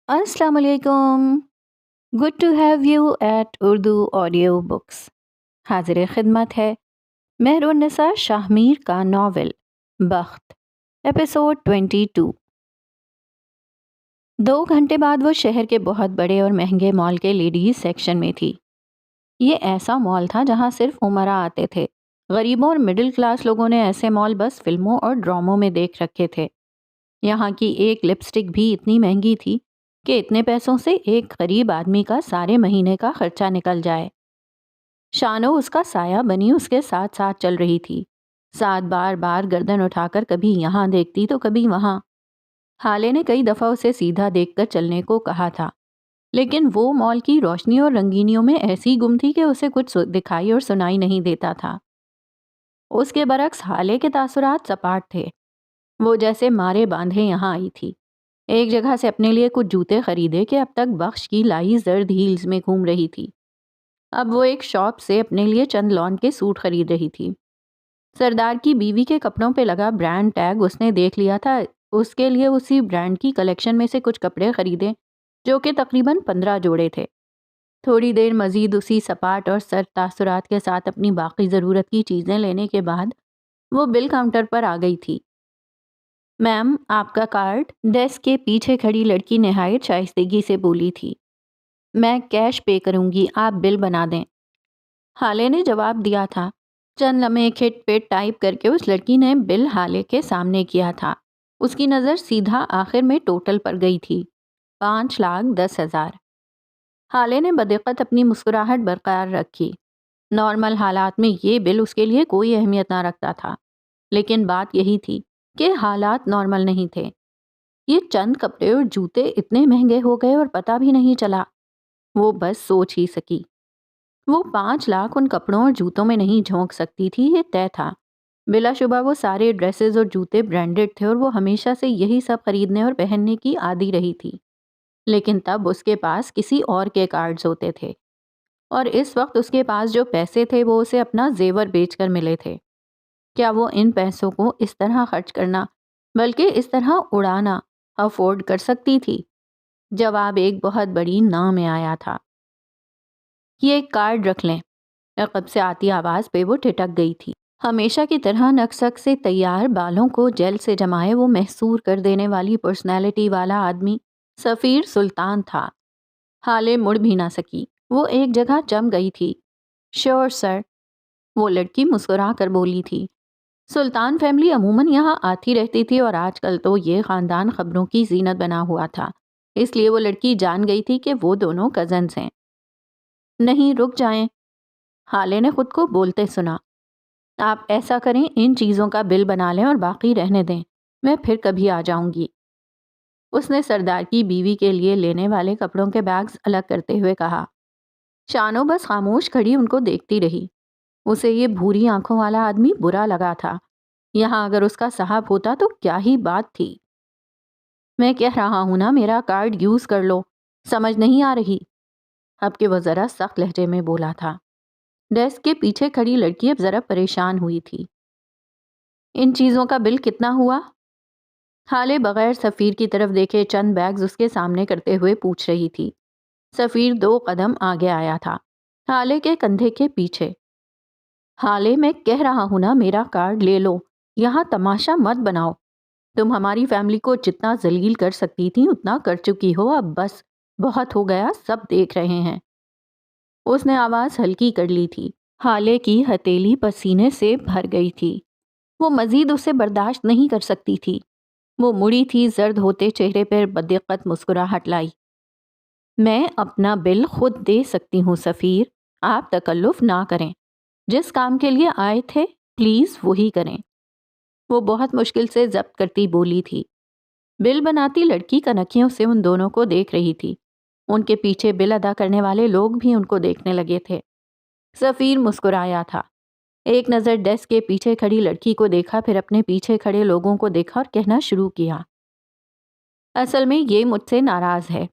السلام علیکم. Good to have you at Urdu audio books. حاضر خدمت ہے مہرالنساء شاہ میر کا ناول بخت، ایپیسوڈ 22. 2 گھنٹے بعد وہ شہر کے بہت بڑے اور مہنگے مال کے لیڈیز سیکشن میں تھی. یہ ایسا مال تھا جہاں صرف عمرا آتے تھے. غریبوں اور مڈل کلاس لوگوں نے ایسے مال بس فلموں اور ڈراموں میں دیکھ رکھے تھے. یہاں کی ایک لپسٹک بھی اتنی مہنگی تھی کہ اتنے پیسوں سے ایک غریب آدمی کا سارے مہینے کا خرچہ نکل جائے. شانو اس کا سایہ بنی اس کے ساتھ ساتھ چل رہی تھی. ساتھ بار بار گردن اٹھا کر کبھی یہاں دیکھتی تو کبھی وہاں. حالے نے کئی دفعہ اسے سیدھا دیکھ کر چلنے کو کہا تھا، لیکن وہ مال کی روشنی اور رنگینیوں میں ایسی گم تھی کہ اسے کچھ دکھائی اور سنائی نہیں دیتا تھا. اس کے برعکس حالے کے تاثرات سپاٹ تھے. وہ جیسے مارے باندھے یہاں آئی تھی. ایک جگہ سے اپنے لیے کچھ جوتے خریدے کہ اب تک بخش کی لائی زرد ہیلز میں گھوم رہی تھی. اب وہ ایک شاپ سے اپنے لیے چند لان کے سوٹ خرید رہی تھی. سردار کی بیوی کے کپڑوں پہ لگا برانڈ ٹیگ اس نے دیکھ لیا تھا. اس کے لیے اسی برانڈ کی کلیکشن میں سے کچھ کپڑے خریدے جو کہ تقریباً 15 جوڑے تھے. تھوڑی دیر مزید اسی سپاٹ اور سر تاثرات کے ساتھ اپنی باقی ضرورت کی چیزیں لینے کے بعد وہ بل کاؤنٹر پر آ گئی تھی. میم، آپ کا کارڈ؟ ڈیسک کے پیچھے کھڑی لڑکی نہایت شائستگی سے بولی تھی. میں کیش پے کروں گی، آپ بل بنا دیں. حالے نے جواب دیا تھا. چند لمحے کھٹ پٹ ٹائپ کر کے اس لڑکی نے بل حالے کے سامنے کیا تھا. اس کی نظر سیدھا آخر میں ٹوٹل پر گئی تھی، 5,10,000. حالے نے بدقت اپنی مسکراہٹ برقرار رکھی. نارمل حالات میں یہ بل اس کے لیے کوئی اہمیت نہ رکھتا تھا، لیکن بات یہی تھی کہ حالات نارمل نہیں تھے. یہ چند کپڑے اور جوتے اتنے مہنگے ہو گئے اور پتہ بھی نہیں چلا. وہ بس سوچ ہی سکی. وہ 5 لاکھ ان کپڑوں اور جوتوں میں نہیں جھونک سکتی تھی، یہ طے تھا. بلا شبہ وہ سارے ڈریسز اور جوتے برانڈڈ تھے اور وہ ہمیشہ سے یہی سب خریدنے اور پہننے کی عادی رہی تھی. لیکن تب اس کے پاس کسی اور کے کارڈز ہوتے تھے، اور اس وقت اس کے پاس جو پیسے تھے وہ اسے اپنا زیور بیچ کر ملے تھے. کیا وہ ان پیسوں کو اس طرح خرچ کرنا، بلکہ اس طرح اڑانا افورڈ کر سکتی تھی؟ جواب ایک بہت بڑی نا میں آیا تھا. یہ ایک کارڈ رکھ لیں. عقب سے آتی آواز پہ وہ ٹھٹک گئی تھی. ہمیشہ کی طرح نقشک سے تیار بالوں کو جیل سے جمائے وہ محصور کر دینے والی پرسنالٹی والا آدمی سفیر سلطان تھا. حالے مڑ بھی نہ سکی. وہ ایک جگہ جم گئی تھی. شیور سر، وہ لڑکی مسکرا کر بولی تھی. سلطان فیملی عموماً یہاں آتی رہتی تھی اور آج کل تو یہ خاندان خبروں کی زینت بنا ہوا تھا، اس لیے وہ لڑکی جان گئی تھی کہ وہ دونوں کزنز ہیں. نہیں، رک جائیں. حالے نے خود کو بولتے سنا. آپ ایسا کریں، ان چیزوں کا بل بنا لیں اور باقی رہنے دیں، میں پھر کبھی آ جاؤں گی. اس نے سردار کی بیوی کے لیے لینے والے کپڑوں کے بیگز الگ کرتے ہوئے کہا. شانو بس خاموش کھڑی ان کو دیکھتی رہی. اسے یہ بھوری آنکھوں والا آدمی برا لگا تھا. یہاں اگر اس کا صاحب ہوتا تو کیا ہی بات تھی. میں کہہ رہا ہوں نا، میرا کارڈ یوز کر لو، سمجھ نہیں آ رہی؟ اب کہ وہ ذرا سخت لہجے میں بولا تھا. ڈیسک کے پیچھے کھڑی لڑکی اب ذرا پریشان ہوئی تھی. ان چیزوں کا بل کتنا ہوا؟ حالے بغیر سفیر کی طرف دیکھے چند بیگز اس کے سامنے کرتے ہوئے پوچھ رہی تھی. سفیر 2 قدم آگے آیا تھا، حالے کے کندھے کے پیچھے. حالے، میں کہہ رہا ہوں نا، میرا کارڈ لے لو، یہاں تماشا مت بناؤ. تم ہماری فیملی کو جتنا ذلیل کر سکتی تھی اتنا کر چکی ہو، اب بس بہت ہو گیا، سب دیکھ رہے ہیں. اس نے آواز ہلکی کر لی تھی. حالے کی ہتھیلی پسینے سے بھر گئی تھی. وہ مزید اسے برداشت نہیں کر سکتی تھی. وہ مڑی تھی، زرد ہوتے چہرے پر بدقت مسکراہٹ لائی. میں اپنا بل خود دے سکتی ہوں سفیر، آپ تکلف نہ کریں. جس کام کے لیے آئے تھے پلیز وہی کریں. وہ بہت مشکل سے ضبط کرتی بولی تھی. بل بناتی لڑکی کنکھیوں سے ان دونوں کو دیکھ رہی تھی. ان کے پیچھے بل ادا کرنے والے لوگ بھی ان کو دیکھنے لگے تھے. سفیر مسکرایا تھا. ایک نظر ڈیسک کے پیچھے کھڑی لڑکی کو دیکھا، پھر اپنے پیچھے کھڑے لوگوں کو دیکھا اور کہنا شروع کیا. اصل میں یہ مجھ سے ناراض ہے.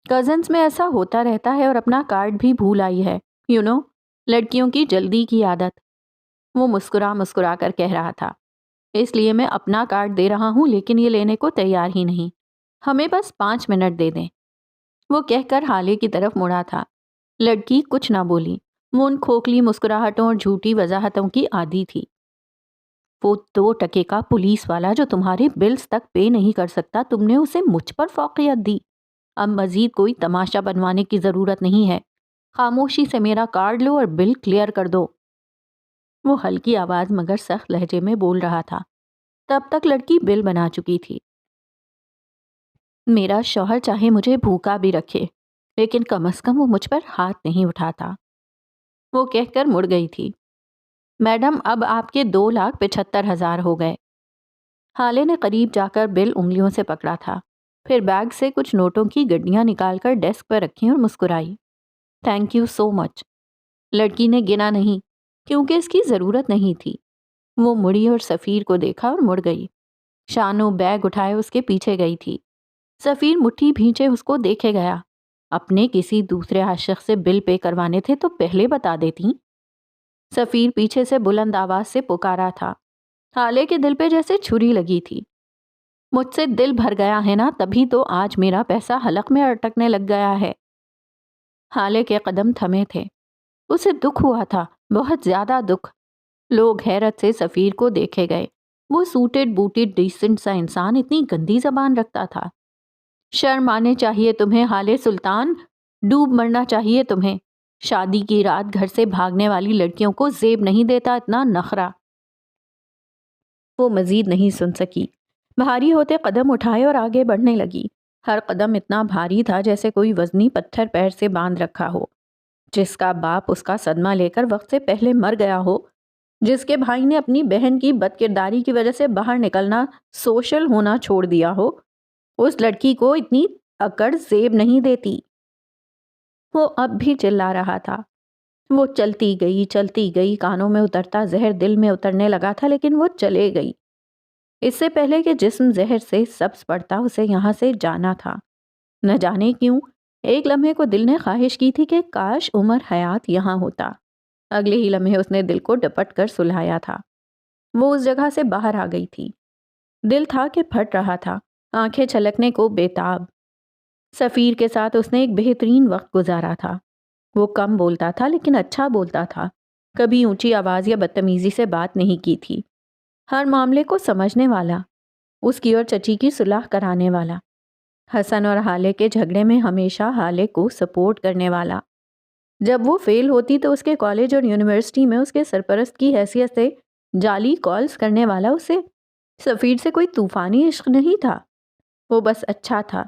کزنز میں ایسا ہوتا رہتا ہے اور اپنا کارڈ بھی بھول آئی ہے. لڑکیوں کی جلدی کی عادت. وہ مسکرا کر کہہ رہا تھا. اس لیے میں اپنا کارڈ دے رہا ہوں، لیکن یہ لینے کو تیار ہی نہیں. ہمیں بس 5 منٹ دے دیں. وہ کہہ کر حالے کی طرف مڑا تھا۔ لڑکی کچھ نہ بولی، وہ ان کھوکھلی مسکراہٹوں اور جھوٹی وضاحتوں کی عادی تھی۔ وہ 2 ٹکے کا پولیس والا جو تمہارے بلز تک پے نہیں کر سکتا، تم نے اسے مجھ پر فوقیت دی۔ اب مزید کوئی تماشا بنوانے کی ضرورت نہیں ہے، خاموشی سے میرا کارڈ لو اور بل کلیئر کر دو۔ وہ ہلکی آواز مگر سخت لہجے میں بول رہا تھا۔ تب تک لڑکی بل بنا چکی تھی۔ میرا شوہر چاہے مجھے بھوکا بھی رکھے، لیکن کم از کم وہ مجھ پر ہاتھ نہیں اٹھاتا، وہ کہہ کر مڑ گئی تھی۔ میڈم، اب آپ کے 2,75,000 ہو گئے۔ حالے نے قریب جا کر بل انگلیوں سے پکڑا تھا، پھر بیگ سے کچھ نوٹوں کی گڈیاں نکال کر ڈیسک پر رکھیں اور مسکرائی۔ تھینک یو سو مچ۔ لڑکی نے گنا نہیں، کیونکہ اس کی ضرورت نہیں تھی۔ وہ مڑی اور سفیر کو دیکھا اور مڑ گئی۔ شانو بیگ اٹھائے اس کے پیچھے گئی تھی۔ سفیر مٹھی بھینچے اس کو دیکھے گیا۔ اپنے کسی دوسرے عاشق سے بل پے کروانے تھے تو پہلے بتا دیتی۔ سفیر پیچھے سے بلند آواز سے پکارا تھا۔ حالے کے دل پہ جیسے چھری لگی تھی۔ مجھ سے دل بھر گیا ہے نا، تبھی تو آج میرا پیسہ حلق میں اٹکنے لگ گیا ہے۔ حالے کے قدم تھمے تھے۔ اسے دکھ ہوا تھا، بہت زیادہ دکھ۔ لوگ حیرت سے سفیر کو دیکھے گئے۔ وہ سوٹڈ بوٹڈ ڈیسنٹ سا انسان اتنی گندی زبان رکھتا تھا۔ شرم آنے چاہیے تمہیں حالے سلطان، ڈوب مرنا چاہیے تمہیں۔ شادی کی رات گھر سے بھاگنے والی لڑکیوں کو زیب نہیں دیتا اتنا نخرہ۔ وہ مزید نہیں سن سکی۔ بھاری ہوتے قدم اٹھائے اور آگے بڑھنے لگی۔ ہر قدم اتنا بھاری تھا جیسے کوئی وزنی پتھر پیر سے باندھ رکھا ہو، جس کا باپ اس کا صدمہ لے کر وقت سے پہلے مر گیا ہو، جس کے بھائی نے اپنی بہن کی بد کرداری کی وجہ سے باہر نکلنا سوشل ہونا چھوڑ دیا ہو، اس لڑکی کو اتنی اکڑ زیب نہیں دیتی۔ وہ اب بھی چلا رہا تھا۔ وہ چلتی گئی، کانوں میں اترتا زہر دل میں اترنے لگا تھا، لیکن وہ چلے گئی۔ اس سے پہلے کہ جسم زہر سے سبز پڑتا، اسے یہاں سے جانا تھا۔ نہ جانے کیوں، ایک لمحے کو دل نے خواہش کی تھی کہ کاش عمر حیات یہاں ہوتا۔ اگلے ہی لمحے اس نے دل کو ڈپٹ کر سلھایا تھا۔ وہ اس جگہ سے باہر آ گئی تھی۔ دل تھا کہ پھٹ رہا تھا، آنکھیں چھلکنے کو بےتاب۔ سفیر کے ساتھ اس نے ایک بہترین وقت گزارا تھا۔ وہ کم بولتا تھا لیکن اچھا بولتا تھا، کبھی اونچی آواز یا بدتمیزی سے بات نہیں کی تھی۔ ہر معاملے کو سمجھنے والا، اس کی اور چچی کی صلح کرانے والا، حسن اور حالے کے جھگڑے میں ہمیشہ حالے کو سپورٹ کرنے والا۔ جب وہ فیل ہوتی تو اس کے کالج اور یونیورسٹی میں اس کے سرپرست کی حیثیت سے جعلی کالز کرنے والا۔ اسے سفیر سے کوئی طوفانی عشق نہیں تھا، وہ بس اچھا تھا،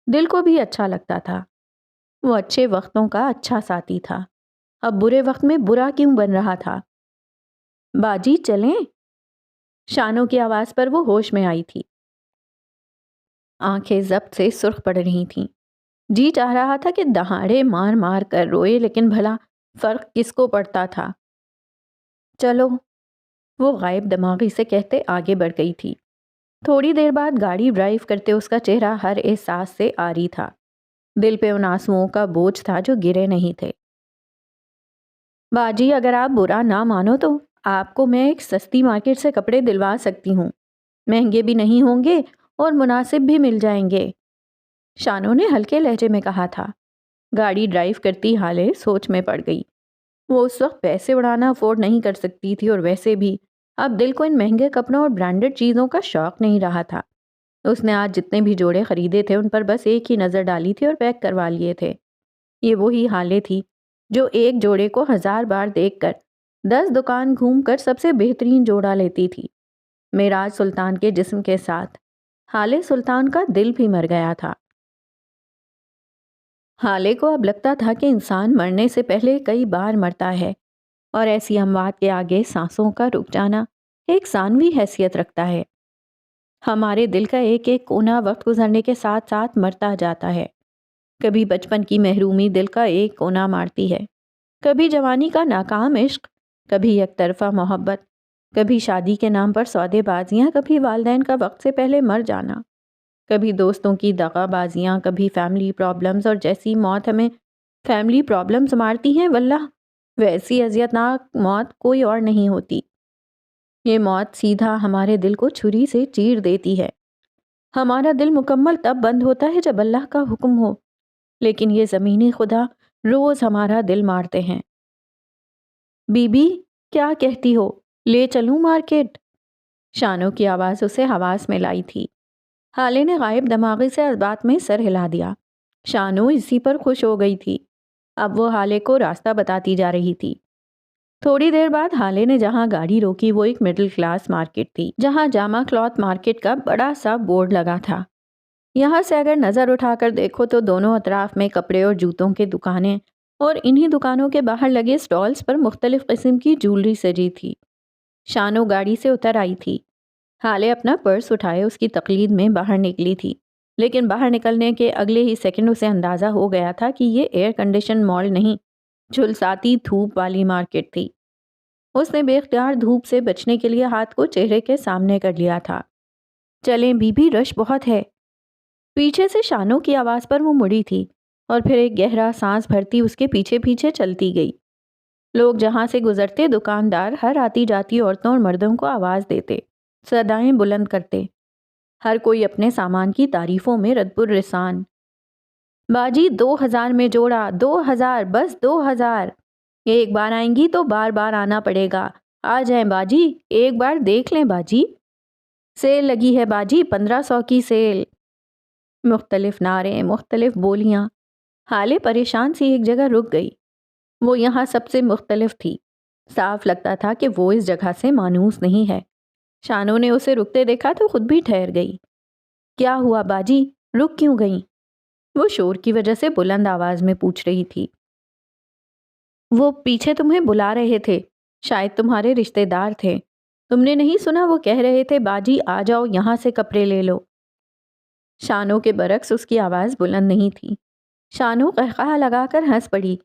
دل کو بھی اچھا لگتا تھا۔ وہ اچھے وقتوں کا اچھا ساتھی تھا، اب برے وقت میں برا کیوں بن رہا تھا؟ باجی چلیں؟ شانو کی آواز پر وہ ہوش میں آئی تھی۔ آنکھیں ضبط سے سرخ پڑ رہی تھیں۔ جی چاہ رہا تھا کہ دہاڑے مار مار کر روئے، لیکن بھلا فرق کس کو پڑتا تھا؟ چلو، وہ غائب دماغی سے کہتے آگے بڑھ گئی تھی۔ تھوڑی دیر بعد گاڑی ڈرائیو کرتے اس کا چہرہ ہر احساس سے عاری تھا۔ دل پہ ان آنسوؤں کا بوجھ تھا جو گرے نہیں تھے۔ باجی اگر آپ برا نہ مانو تو آپ کو میں ایک سستی مارکیٹ سے کپڑے دلوا سکتی ہوں، مہنگے بھی نہیں ہوں گے اور مناسب بھی مل جائیں گے، شانو نے ہلکے لہجے میں کہا تھا۔ گاڑی ڈرائیو کرتی حالے سوچ میں پڑ گئی۔ وہ اس وقت پیسے اڑانا افورڈ نہیں کر سکتی تھی، اور ویسے بھی اب دل کو ان مہنگے کپڑوں اور برانڈڈ چیزوں کا شوق نہیں رہا تھا۔ اس نے آج جتنے بھی جوڑے خریدے تھے ان پر بس ایک ہی نظر ڈالی تھی اور پیک کروا لیے تھے۔ یہ وہی حالے تھی جو ایک جوڑے کو 1000 بار دیکھ کر 10 دکان گھوم کر سب سے بہترین جوڑا لیتی تھی۔ معراج سلطان کے جسم کے ساتھ حالے سلطان کا دل بھی مر گیا تھا۔ حالے کو اب لگتا تھا کہ انسان مرنے سے پہلے کئی بار مرتا ہے، اور ایسی اموات کے آگے سانسوں کا رک جانا ایک ثانوی حیثیت رکھتا ہے۔ ہمارے دل کا ایک ایک کونا وقت گزرنے کے ساتھ ساتھ مرتا جاتا ہے۔ کبھی بچپن کی محرومی دل کا ایک کونا مارتی ہے، کبھی جوانی کا ناکام عشق، کبھی یک طرفہ محبت، کبھی شادی کے نام پر سودے بازیاں، کبھی والدین کا وقت سے پہلے مر جانا، کبھی دوستوں کی دغا بازیاں، کبھی فیملی پرابلمز، اور جیسی موت ہمیں فیملی پرابلمز مارتی ہیں، واللہ ویسی اذیتناک موت کوئی اور نہیں ہوتی۔ یہ موت سیدھا ہمارے دل کو چھری سے چیر دیتی ہے۔ ہمارا دل مکمل تب بند ہوتا ہے جب اللہ کا حکم ہو، لیکن یہ زمینی خدا روز ہمارا دل مارتے ہیں۔ بی بی کیا کہتی ہو، لے چلوں مارکیٹ؟ شانو کی آواز اسے حواس میں لائی تھی۔ حالے نے غائب دماغی سے اس بات میں سر ہلا دیا۔ شانو اسی پر خوش ہو گئی تھی۔ اب وہ حالے کو راستہ بتاتی جا رہی تھی۔ تھوڑی دیر بعد حالے نے جہاں گاڑی روکی وہ ایک مڈل کلاس مارکیٹ تھی، جہاں جامع کلاتھ مارکیٹ کا بڑا سا بورڈ لگا تھا۔ یہاں سے اگر نظر اٹھا کر دیکھو تو دونوں اطراف میں کپڑے اور جوتوں کے دکانیں، اور انہی دکانوں کے باہر لگے سٹالز پر مختلف قسم کی جولری سجی تھی۔ شانو گاڑی سے اتر آئی تھی۔ حالے اپنا پرس اٹھائے اس کی تقلید میں باہر نکلی تھی، لیکن باہر نکلنے کے اگلے ہی سیکنڈ اسے اندازہ ہو گیا تھا کہ یہ ایئر کنڈیشن مال نہیں، جھلساتی دھوپ والی مارکیٹ تھی۔ اس نے بے اختیار دھوپ سے بچنے کے لیے ہاتھ کو چہرے کے سامنے کر لیا تھا۔ چلیں بی بی، رش بہت ہے۔ پیچھے سے شانو کی آواز پر وہ مڑی تھی اور پھر ایک گہرا سانس بھرتی اس کے پیچھے پیچھے چلتی گئی۔ لوگ جہاں سے گزرتے دکاندار ہر آتی جاتی عورتوں اور مردوں کو آواز دیتے، صدائیں بلند کرتے، ہر کوئی اپنے سامان کی تعریفوں میں ردپر رسان۔ باجی 2000 میں جوڑا، 2000، بس 2000، ایک بار آئیں گی تو بار بار آنا پڑے گا، آ جائیں باجی، ایک بار دیکھ لیں باجی، سیل لگی ہے باجی، 1500 کی سیل۔ مختلف نعرے، مختلف بولیاں۔ حالے پریشان سی ایک جگہ رک گئی۔ وہ یہاں سب سے مختلف تھی۔ صاف لگتا تھا کہ وہ اس جگہ سے مانوس نہیں ہے۔ شانو نے اسے رکتے دیکھا تو خود بھی ٹھہر گئی۔ کیا ہوا باجی، رک کیوں گئیں؟ وہ شور کی وجہ سے بلند آواز میں پوچھ رہی تھی۔ وہ پیچھے تمہیں بلا رہے تھے، شاید تمہارے رشتے دار تھے۔ تم نے نہیں سنا وہ کہہ رہے تھے باجی آ جاؤ یہاں سے کپڑے لے لو؟ شانو کے برعکس اس کی آواز بلند نہیں تھی۔ شانو قہقہا لگا کر ہنس پڑی۔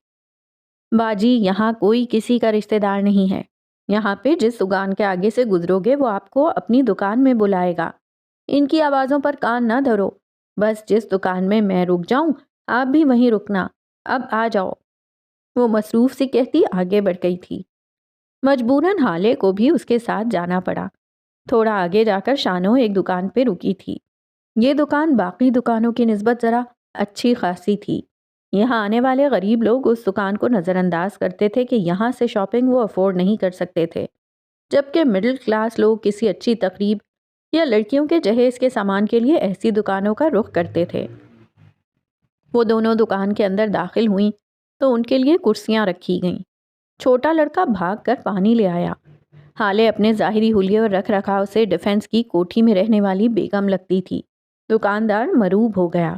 باجی یہاں کوئی کسی کا رشتے دار نہیں ہے۔ یہاں پہ جس دکان کے آگے سے گزرو گے وہ آپ کو اپنی دکان میں بلائے گا۔ ان کی آوازوں پر کان نہ دھرو، بس جس دکان میں میں رک جاؤں آپ بھی وہیں رکنا، اب آ جاؤ۔ وہ مصروف سی کہتی آگے بڑھ گئی تھی۔ مجبوراً حالے کو بھی اس کے ساتھ جانا پڑا۔ تھوڑا آگے جا کر شانو ایک دکان پہ رکی تھی۔ یہ دکان باقی دکانوں کی نسبت ذرا اچھی خاصی تھی۔ یہاں آنے والے غریب لوگ اس دکان کو نظر انداز کرتے تھے کہ یہاں سے شاپنگ وہ افورڈ نہیں کر سکتے تھے، جبکہ مڈل کلاس لوگ کسی اچھی تقریب یا لڑکیوں کے جہیز کے سامان کے لیے ایسی دکانوں کا رخ کرتے تھے۔ وہ دونوں دکان کے اندر داخل ہوئیں تو ان کے لیے کرسیاں رکھی گئیں۔ چھوٹا لڑکا بھاگ کر پانی لے آیا۔ حالے اپنے ظاہری حلیے اور رکھ رکھاؤ سے ڈیفنس کی کوٹھی میں رہنے والی بیگم لگتی تھی۔ دکاندار مروب ہو گیا۔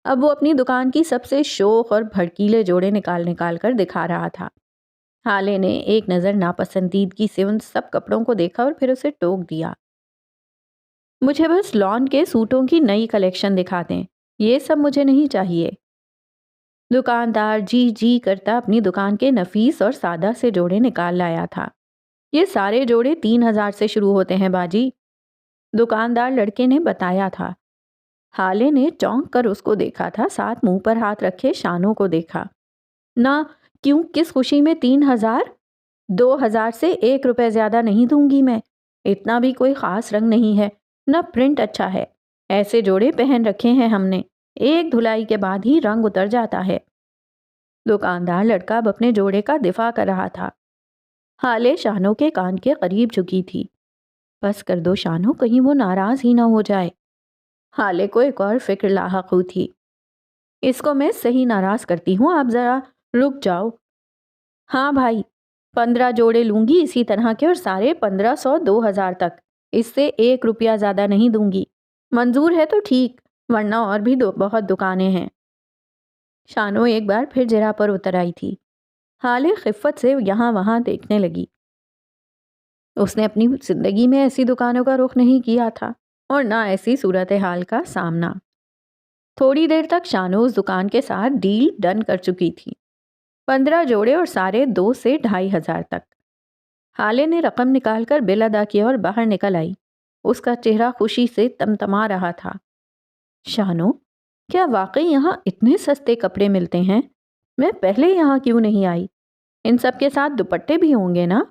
اب وہ اپنی دکان کی سب سے شوخ اور بھڑکیلے جوڑے نکال کر دکھا رہا تھا۔ حالے نے ایک نظر ناپسندیدگی سے ان سب کپڑوں کو دیکھا اور پھر اسے ٹوک دیا۔ مجھے بس لان کے سوٹوں کی نئی کلیکشن دکھا دیں، یہ سب مجھے نہیں چاہیے۔ دکاندار جی جی کرتا اپنی دکان کے نفیس اور سادہ سے جوڑے نکال لایا تھا۔ یہ سارے جوڑے 3000 سے شروع ہوتے ہیں باجی، دکاندار لڑکے نے بتایا تھا۔ حالے نے چونک کر اس کو دیکھا تھا، ساتھ منہ پر ہاتھ رکھے شانو کو دیکھا۔ نہ کیوں، کس خوشی میں 3000؟ 2000 سے 1 روپے زیادہ نہیں دوں گی میں، اتنا بھی کوئی خاص رنگ نہیں ہے، نہ پرنٹ اچھا ہے۔ ایسے جوڑے پہن رکھے ہیں ہم نے، ایک دھلائی کے بعد ہی رنگ اتر جاتا ہے۔ دکاندار لڑکا اب اپنے جوڑے کا دفاع کر رہا تھا۔ حالے شانو کے کان کے قریب جھکی تھی۔ بس کر دو شانو، کہیں وہ ناراض ہی نہ ہو جائے۔ حالے کو ایک اور فکر لاحق ہوئی تھی۔ اس کو میں صحیح ناراض کرتی ہوں، آپ ذرا رک جاؤ۔ ہاں بھائی، 15 جوڑے لوں گی اسی طرح کے، اور سارے 1500 2000 تک، اس سے 1 روپیہ زیادہ نہیں دوں گی۔ منظور ہے تو ٹھیک، ورنہ اور بھی بہت دکانیں ہیں۔ شانو ایک بار پھر جرا پر اتر آئی تھی۔ حالے خفت سے یہاں وہاں دیکھنے لگی۔ اس نے اپنی زندگی میں ایسی دکانوں کا رخ نہیں کیا تھا، اور نہ ایسی صورتحال کا سامنا۔ تھوڑی دیر تک شانو اس دکان کے ساتھ ڈیل ڈن کر چکی تھی، 15 جوڑے اور سارے 2 سے 2500 تک۔ حالے نے رقم نکال کر بل ادا کیا اور باہر نکل آئی۔ اس کا چہرہ خوشی سے تمتما رہا تھا۔ شانو، کیا واقعی یہاں اتنے سستے کپڑے ملتے ہیں؟ میں پہلے یہاں کیوں نہیں آئی؟ ان سب کے ساتھ دوپٹے بھی ہوں گے نا؟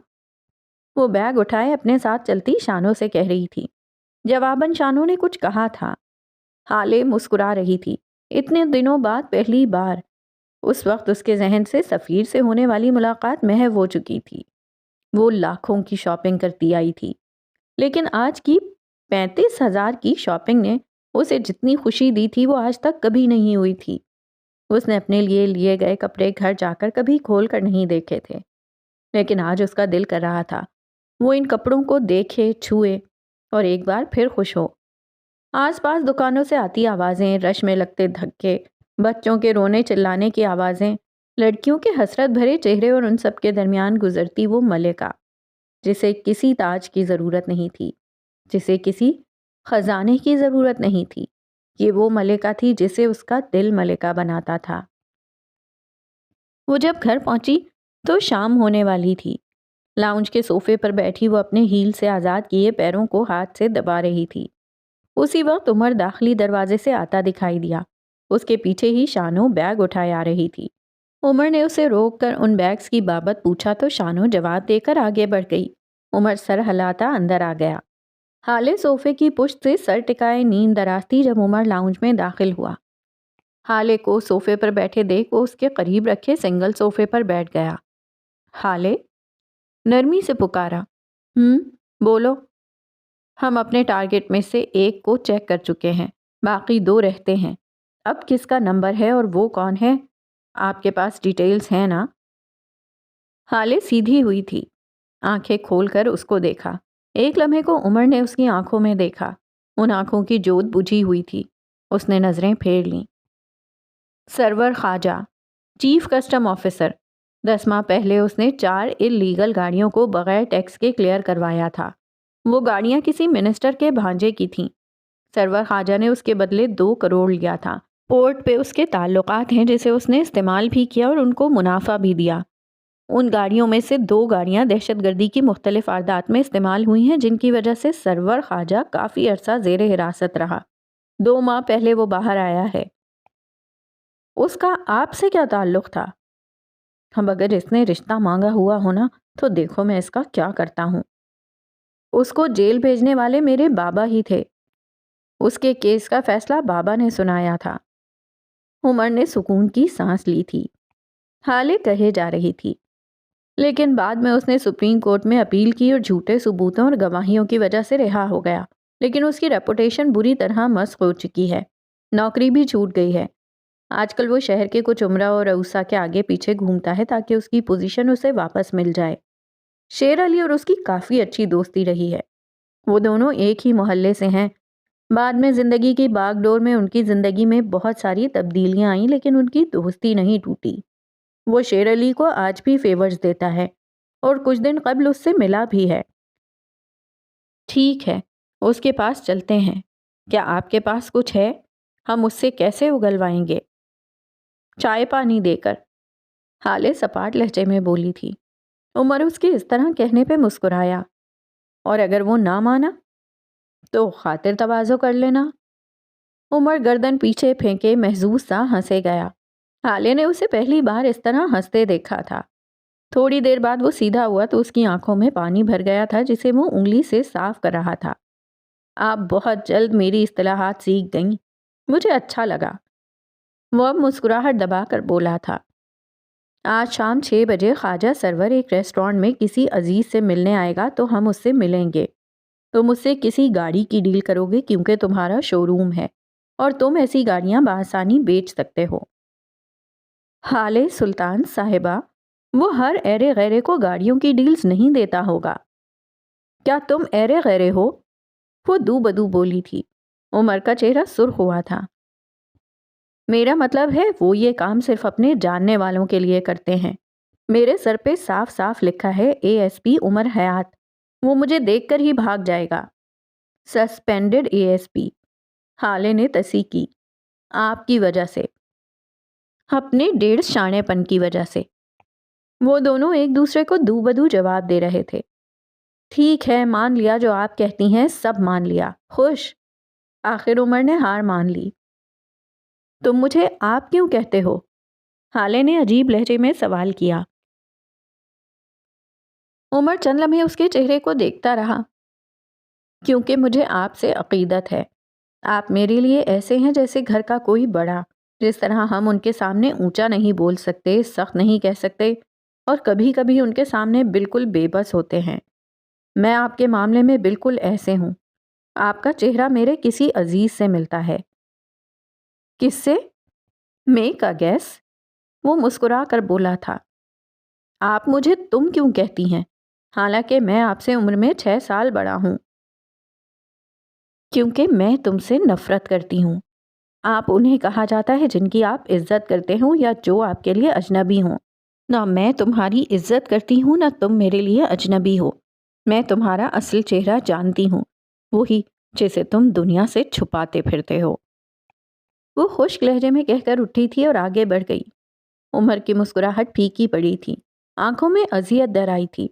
وہ بیگ اٹھائے اپنے ساتھ چلتی شانو سے کہہ رہی تھی۔ جواباً شانو نے کچھ کہا تھا۔ حالے مسکرا رہی تھی۔ اتنے دنوں بعد پہلی بار۔ اس وقت اس کے ذہن سے سفیر سے ہونے والی ملاقات محو ہو چکی تھی۔ وہ لاکھوں کی شاپنگ کرتی آئی تھی، لیکن آج کی 35,000 کی شاپنگ نے اسے جتنی خوشی دی تھی وہ آج تک کبھی نہیں ہوئی تھی۔ اس نے اپنے لیے گئے کپڑے گھر جا کر کبھی کھول کر نہیں دیکھے تھے، لیکن آج اس کا دل کر رہا تھا وہ ان کپڑوں کو دیکھے، چھوئے اور ایک بار پھر خوش ہو۔ آس پاس دکانوں سے آتی آوازیں، رش میں لگتے دھکے، بچوں کے رونے چلانے کی آوازیں، لڑکیوں کے حسرت بھرے چہرے اور ان سب کے درمیان گزرتی وہ ملکہ جسے کسی تاج کی ضرورت نہیں تھی، جسے کسی خزانے کی ضرورت نہیں تھی۔ یہ وہ ملکہ تھی جسے اس کا دل ملکہ بناتا تھا۔ وہ جب گھر پہنچی تو شام ہونے والی تھی۔ لاؤنج کے صوفے پر بیٹھی وہ اپنے ہیل سے آزاد کیے پیروں کو ہاتھ سے دبا رہی تھی۔ اسی وقت عمر داخلی دروازے سے آتا دکھائی دیا۔ اس کے پیچھے ہی شانو بیگ اٹھائے آ رہی تھی۔ عمر نے اسے روک کر ان بیگز کی بابت پوچھا تو شانو جواب دے کر آگے بڑھ گئی۔ عمر سر ہلاتا اندر آ گیا۔ حالے صوفے کی پشت سے سر ٹکائے نیند دراز تھی جب عمر لاؤنج میں داخل ہوا۔ حالے کو صوفے پر بیٹھے دیکھ وہ اس کے قریب رکھے سنگل صوفے پر بیٹھ گیا۔ حالے نرمی سے پکارا۔ بولو۔ ہم اپنے ٹارگٹ میں سے ایک کو چیک کر چکے ہیں، باقی 2 رہتے ہیں۔ اب کس کا نمبر ہے اور وہ کون ہے؟ آپ کے پاس ڈیٹیلز ہیں نا؟ حالے سیدھی ہوئی تھی، آنکھیں کھول کر اس کو دیکھا۔ ایک لمحے کو عمر نے اس کی آنکھوں میں دیکھا۔ ان آنکھوں کی جوت بجھی ہوئی تھی۔ اس نے نظریں پھیر لیں۔ سرور خواجہ، چیف کسٹم آفیسر۔ 10 ماہ پہلے اس نے 4 اللیگل گاڑیوں کو بغیر ٹیکس کے کلیئر کروایا تھا۔ وہ گاڑیاں کسی منسٹر کے بھانجے کی تھیں۔ سرور خواجہ نے اس کے بدلے 2 کروڑ لیا تھا۔ پورٹ پہ اس کے تعلقات ہیں جسے اس نے استعمال بھی کیا اور ان کو منافع بھی دیا۔ ان گاڑیوں میں سے 2 گاڑیاں دہشت گردی کی مختلف واردات میں استعمال ہوئی ہیں، جن کی وجہ سے سرور خواجہ کافی عرصہ زیر حراست رہا۔ 2 ماہ پہلے وہ باہر آیا ہے۔ اس کا آپ سے کیا تعلق تھا؟ اب اگر اس نے رشتہ مانگا ہوا ہونا تو دیکھو میں اس کا کیا کرتا ہوں۔ اس کو جیل بھیجنے والے میرے بابا ہی تھے۔ اس کے کیس کا فیصلہ بابا نے سنایا تھا۔ عمر نے سکون کی سانس لی تھی۔ حالے کہے جا رہی تھی، لیکن بعد میں اس نے سپریم کورٹ میں اپیل کی اور جھوٹے ثبوتوں اور گواہیوں کی وجہ سے رہا ہو گیا، لیکن اس کی ریپوٹیشن بری طرح مسخ ہو چکی ہے۔ نوکری بھی چھوٹ گئی ہے۔ آج کل وہ شہر کے کچھ عمرہ اور رؤسا کے آگے پیچھے گھومتا ہے تاکہ اس کی پوزیشن اسے واپس مل جائے۔ شیر علی اور اس کی کافی اچھی دوستی رہی ہے۔ وہ دونوں ایک ہی محلے سے ہیں۔ بعد میں زندگی کی باغ ڈور میں ان کی زندگی میں بہت ساری تبدیلیاں آئیں، لیکن ان کی دوستی نہیں ٹوٹی۔ وہ شیر علی کو آج بھی فیورز دیتا ہے اور کچھ دن قبل اس سے ملا بھی ہے۔ ٹھیک ہے، اس کے پاس چلتے ہیں۔ کیا آپ کے پاس کچھ ہے؟ ہم اس سے کیسے اگلوائیں گے؟ چائے پانی دے کر، حالے سپاٹ لہجے میں بولی تھی۔ عمر اس کے اس طرح کہنے پہ مسکرایا۔ اور اگر وہ نہ مانا تو خاطر تواضع کر لینا۔ عمر گردن پیچھے پھینکے محظوظ سا ہنسے گیا۔ حالے نے اسے پہلی بار اس طرح ہنستے دیکھا تھا۔ تھوڑی دیر بعد وہ سیدھا ہوا تو اس کی آنکھوں میں پانی بھر گیا تھا جسے وہ انگلی سے صاف کر رہا تھا۔ آپ بہت جلد میری اصطلاحات سیکھ گئیں، مجھے اچھا لگا۔ وہ اب مسکراہٹ دبا کر بولا تھا۔ آج شام 6 بجے خواجہ سرور ایک ریسٹورانٹ میں کسی عزیز سے ملنے آئے گا تو ہم اس سے ملیں گے۔ تم اس سے کسی گاڑی کی ڈیل کرو گے کیونکہ تمہارا شو روم ہے اور تم ایسی گاڑیاں بآسانی بیچ سکتے ہو۔ حالے سلطان صاحبہ، وہ ہر ایرے غیرے کو گاڑیوں کی ڈیلز نہیں دیتا ہوگا۔ کیا تم ایرے غیرے ہو؟ وہ دو بدو بولی تھی۔ عمر کا چہرہ سرخ ہوا تھا۔ میرا مطلب ہے وہ یہ کام صرف اپنے جاننے والوں کے لیے کرتے ہیں۔ میرے سر پہ صاف صاف لکھا ہے ASP عمر حیات۔ وہ مجھے دیکھ کر ہی بھاگ جائے گا۔ سسپینڈڈ ASP، حالے نے تصحیح کی۔ آپ کی وجہ سے، اپنے 1.5 شانے پن کی وجہ سے۔ وہ دونوں ایک دوسرے کو دو بدو جواب دے رہے تھے۔ ٹھیک ہے، مان لیا جو آپ کہتی ہیں، سب مان لیا۔ خوش؟ آخر عمر نے ہار مان لی۔ تم مجھے آپ کیوں کہتے ہو؟ حالے نے عجیب لہجے میں سوال کیا۔ عمر چند لمحے اس کے چہرے کو دیکھتا رہا۔ کیونکہ مجھے آپ سے عقیدت ہے۔ آپ میرے لیے ایسے ہیں جیسے گھر کا کوئی بڑا، جس طرح ہم ان کے سامنے اونچا نہیں بول سکتے، سخت نہیں کہہ سکتے اور کبھی کبھی ان کے سامنے بالکل بے بس ہوتے ہیں، میں آپ کے معاملے میں بالکل ایسے ہوں۔ آپ کا چہرہ میرے کسی عزیز سے ملتا ہے۔ کس سے؟ میک اے گیس، وہ مسکرا کر بولا تھا۔ آپ مجھے تم کیوں کہتی ہیں؟ حالانکہ میں آپ سے عمر میں 6 سال بڑا ہوں۔ کیونکہ میں تم سے نفرت کرتی ہوں۔ آپ انہیں کہا جاتا ہے جن کی آپ عزت کرتے ہوں یا جو آپ کے لیے اجنبی ہوں۔ نہ میں تمہاری عزت کرتی ہوں، نہ تم میرے لیے اجنبی ہو۔ میں تمہارا اصل چہرہ جانتی ہوں، وہی جسے تم دنیا سے چھپاتے پھرتے ہو۔ وہ خشک لہجے میں کہہ کر اٹھی تھی اور آگے بڑھ گئی۔ عمر کی مسکراہٹ پھیکی پڑی تھی، آنکھوں میں اذیت در آئی تھی۔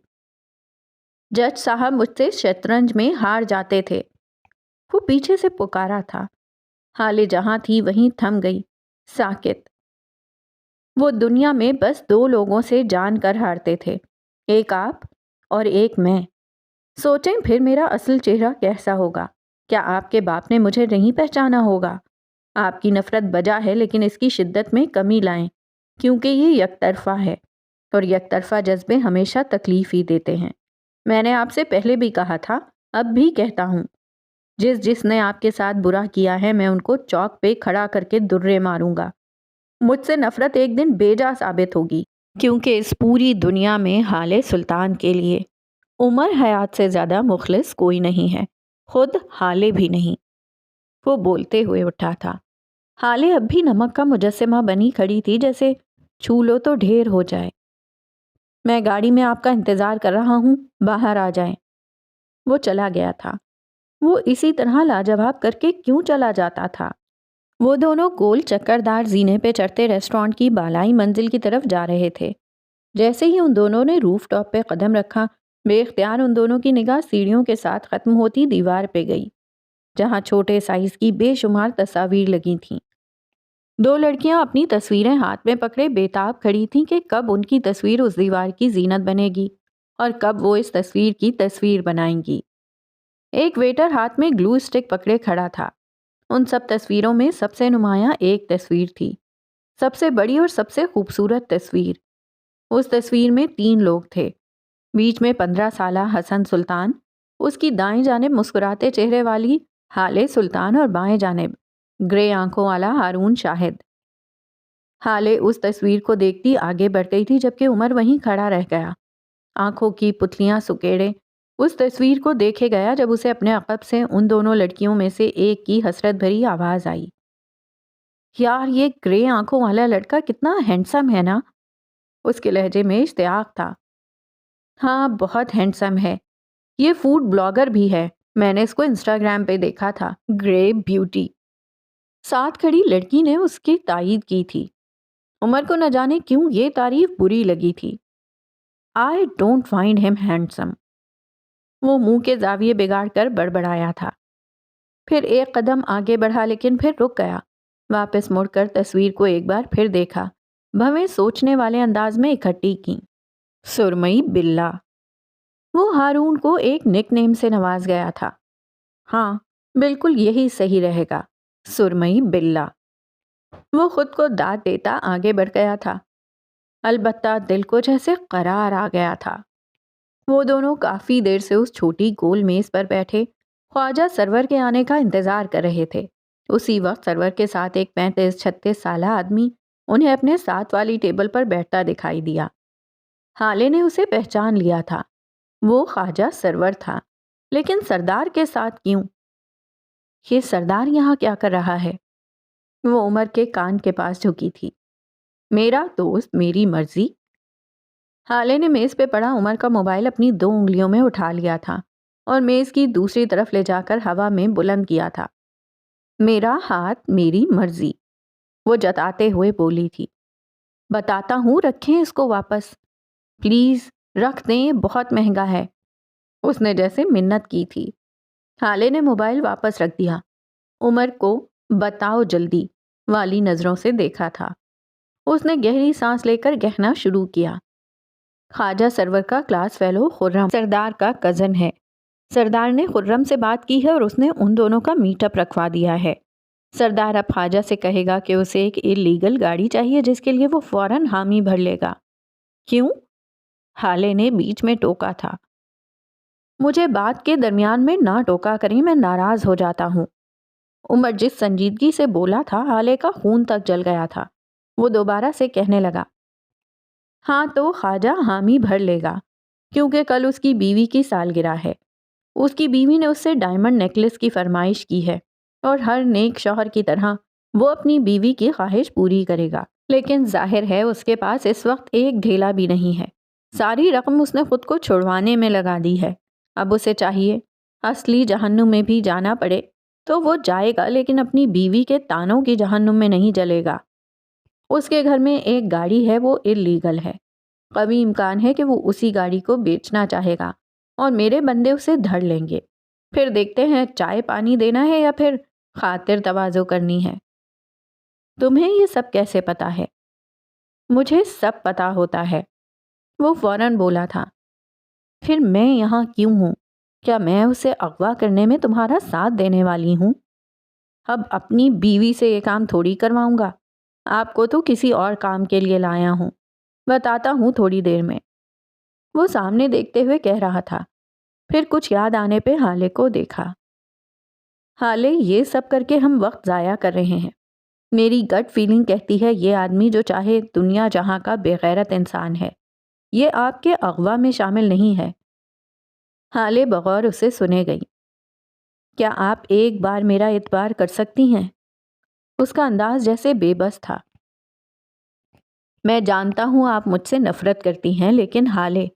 جج صاحب مجھ سے شطرنج میں ہار جاتے تھے، وہ پیچھے سے پکارا تھا۔ حالے جہاں تھی وہیں تھم گئی، ساکت۔ وہ دنیا میں بس 2 لوگوں سے جان کر ہارتے تھے، ایک آپ اور ایک میں۔ سوچیں پھر میرا اصل چہرہ کیسا ہوگا؟ کیا آپ کے باپ نے مجھے نہیں پہچانا ہوگا؟ آپ کی نفرت بجا ہے، لیکن اس کی شدت میں کمی لائیں، کیونکہ یہ یک طرفہ ہے اور یک طرفہ جذبے ہمیشہ تکلیف ہی دیتے ہیں۔ میں نے آپ سے پہلے بھی کہا تھا، اب بھی کہتا ہوں، جس نے آپ کے ساتھ برا کیا ہے میں ان کو چوک پہ کھڑا کر کے درے ماروں گا۔ مجھ سے نفرت ایک دن بیجا ثابت ہوگی، کیونکہ اس پوری دنیا میں حالے سلطان کے لیے عمر حیات سے زیادہ مخلص کوئی نہیں ہے، خود حالے بھی نہیں۔ وہ بولتے ہوئے اٹھا تھا۔ حالے اب بھی نمک کا مجسمہ بنی کھڑی تھی، جیسے چھو لو تو ڈھیر ہو جائے۔ میں گاڑی میں آپ کا انتظار کر رہا ہوں، باہر آ جائیں۔ وہ چلا گیا تھا۔ وہ اسی طرح لاجواب کر کے کیوں چلا جاتا تھا؟ وہ دونوں گول چکردار زینے پہ چڑھتے ریسٹورانٹ کی بالائی منزل کی طرف جا رہے تھے۔ جیسے ہی ان دونوں نے روف ٹاپ پہ قدم رکھا، بے اختیار ان دونوں کی نگاہ سیڑھیوں کے ساتھ ختم ہوتی دیوار پہ گئی، جہاں چھوٹے سائز کی بے شمار تصاویر لگی تھیں۔ 2 لڑکیاں اپنی تصویریں ہاتھ میں پکڑے بےتاب کھڑی تھیں کہ کب ان کی تصویر اس دیوار کی زینت بنے گی اور کب وہ اس تصویر کی تصویر بنائیں گی۔ ایک ویٹر ہاتھ میں گلو اسٹک پکڑے کھڑا تھا۔ ان سب تصویروں میں سب سے نمایاں ایک تصویر تھی، سب سے بڑی اور سب سے خوبصورت تصویر۔ اس تصویر میں 3 لوگ تھے۔ بیچ میں 15 سالہ حسن سلطان، اس کی دائیں جانب مسکراتے چہرے والی حالے سلطان اور بائیں جانب گرے آنکھوں والا ہارون شاہد۔ حالے اس تصویر کو دیکھتی آگے بڑھ گئی تھی، جبکہ عمر وہیں کھڑا رہ گیا، آنکھوں کی پتلیاں سکیڑے اس تصویر کو دیکھے گیا جب اسے اپنے عقب سے ان دونوں لڑکیوں میں سے ایک کی حسرت بھری آواز آئی، یار یہ گرے آنکھوں والا لڑکا کتنا ہینڈسم ہے نا؟ اس کے لہجے میں اشتیاق تھا۔ ہاں بہت ہینڈسم ہے، یہ فوڈ بلاگر بھی ہے، میں نے اس کو انسٹاگرام پہ دیکھا تھا، گرے بیوٹی۔ ساتھ کھڑی لڑکی نے اس کی تائید کی تھی۔ عمر کو نہ جانے کیوں یہ تعریف بری لگی تھی۔ I don't find him handsome۔ وہ منہ کے زاویے بگاڑ کر بڑبڑایا تھا، پھر ایک قدم آگے بڑھا لیکن پھر رک گیا، واپس مڑ کر تصویر کو ایک بار پھر دیکھا، بھویں سوچنے والے انداز میں اکٹھی کیں۔ سرمئی بلا۔ وہ ہارون کو ایک نک نیم سے نواز گیا تھا۔ ہاں بالکل یہی صحیح رہے گا، سرمئی بلا۔ وہ خود کو داد دیتا آگے بڑھ گیا تھا، البتہ دل کو جیسے قرار آ گیا تھا۔ وہ دونوں کافی دیر سے اس چھوٹی گول میز پر بیٹھے خواجہ سرور کے آنے کا انتظار کر رہے تھے۔ اسی وقت سرور کے ساتھ ایک 35-36 سالہ آدمی انہیں اپنے ساتھ والی ٹیبل پر بیٹھتا دکھائی دیا۔ حالے نے اسے پہچان لیا تھا، وہ خواجہ سرور تھا، لیکن سردار کے ساتھ کیوں؟ یہ سردار یہاں کیا کر رہا ہے؟ وہ عمر کے کان کے پاس جھکی تھی۔ میرا دوست میری مرضی۔ حالے نے میز پہ پڑا عمر کا موبائل اپنی 2 انگلیوں میں اٹھا لیا تھا اور میز کی دوسری طرف لے جا کر ہوا میں بلند کیا تھا۔ میرا ہاتھ میری مرضی، وہ جتاتے ہوئے بولی تھی۔ بتاتا ہوں رکھیں اس کو واپس، پلیز رکھ دیں، بہت مہنگا ہے، اس نے جیسے منت کی تھی۔ حالے نے موبائل واپس رکھ دیا، عمر کو بتاؤ جلدی والی نظروں سے دیکھا تھا۔ اس نے گہری سانس لے کر کہنا شروع کیا، خواجہ سرور کا کلاس فیلو خرم سردار کا کزن ہے۔ سردار نے خرم سے بات کی ہے اور اس نے ان دونوں کا میٹ اپ رکھوا دیا ہے۔ سردار اب خواجہ سے کہے گا کہ اسے ایک اللیگل گاڑی چاہیے جس کے لیے وہ فوراً حامی بھر لے گا۔ کیوں؟ حالے نے بیچ میں ٹوکا تھا۔ مجھے بات کے درمیان میں نہ ٹوکا کریں، میں ناراض ہو جاتا ہوں۔ عمر جس سنجیدگی سے بولا تھا حالے کا خون تک جل گیا تھا۔ وہ دوبارہ سے کہنے لگا، ہاں تو خواجہ حامی بھر لے گا، کیونکہ کل اس کی بیوی کی سالگرہ ہے۔ اس کی بیوی نے اس سے ڈائمنڈ نیکلس کی فرمائش کی ہے، اور ہر نیک شوہر کی طرح وہ اپنی بیوی کی خواہش پوری کرے گا، لیکن ظاہر ہے اس کے پاس اس وقت ایک ڈھیلا بھی نہیں ہے۔ ساری رقم اس نے خود کو چھڑوانے میں لگا دی ہے۔ اب اسے چاہیے اصلی جہنم میں بھی جانا پڑے تو وہ جائے گا، لیکن اپنی بیوی کے تانوں کی جہنم میں نہیں جلے گا۔ اس کے گھر میں ایک گاڑی ہے، وہ اللیگل ہے۔ قوی امکان ہے کہ وہ اسی گاڑی کو بیچنا چاہے گا اور میرے بندے اسے دھڑ لیں گے۔ پھر دیکھتے ہیں چائے پانی دینا ہے یا پھر خاطر تواضع کرنی ہے۔ تمہیں یہ سب کیسے پتا ہے؟ مجھے سب پتا ہوتا ہے، وہ فوراً بولا تھا۔ پھر میں یہاں کیوں ہوں؟ کیا میں اسے اغوا کرنے میں تمہارا ساتھ دینے والی ہوں؟ اب اپنی بیوی سے یہ کام تھوڑی کرواؤں گا۔ آپ کو تو کسی اور کام کے لیے لایا ہوں، بتاتا ہوں تھوڑی دیر میں، وہ سامنے دیکھتے ہوئے کہہ رہا تھا۔ پھر کچھ یاد آنے پہ حالے کو دیکھا۔ حالے، یہ سب کر کے ہم وقت ضائع کر رہے ہیں۔ میری گٹ فیلنگ کہتی ہے یہ آدمی جو چاہے دنیا جہاں کا بے غیرت انسان ہے، یہ آپ کے اغوا میں شامل نہیں ہے۔ حالے بغور اسے سنے گئی۔ کیا آپ ایک بار میرا اعتبار کر سکتی ہیں؟ اس کا انداز جیسے بے بس تھا۔ میں جانتا ہوں آپ مجھ سے نفرت کرتی ہیں، لیکن حالے،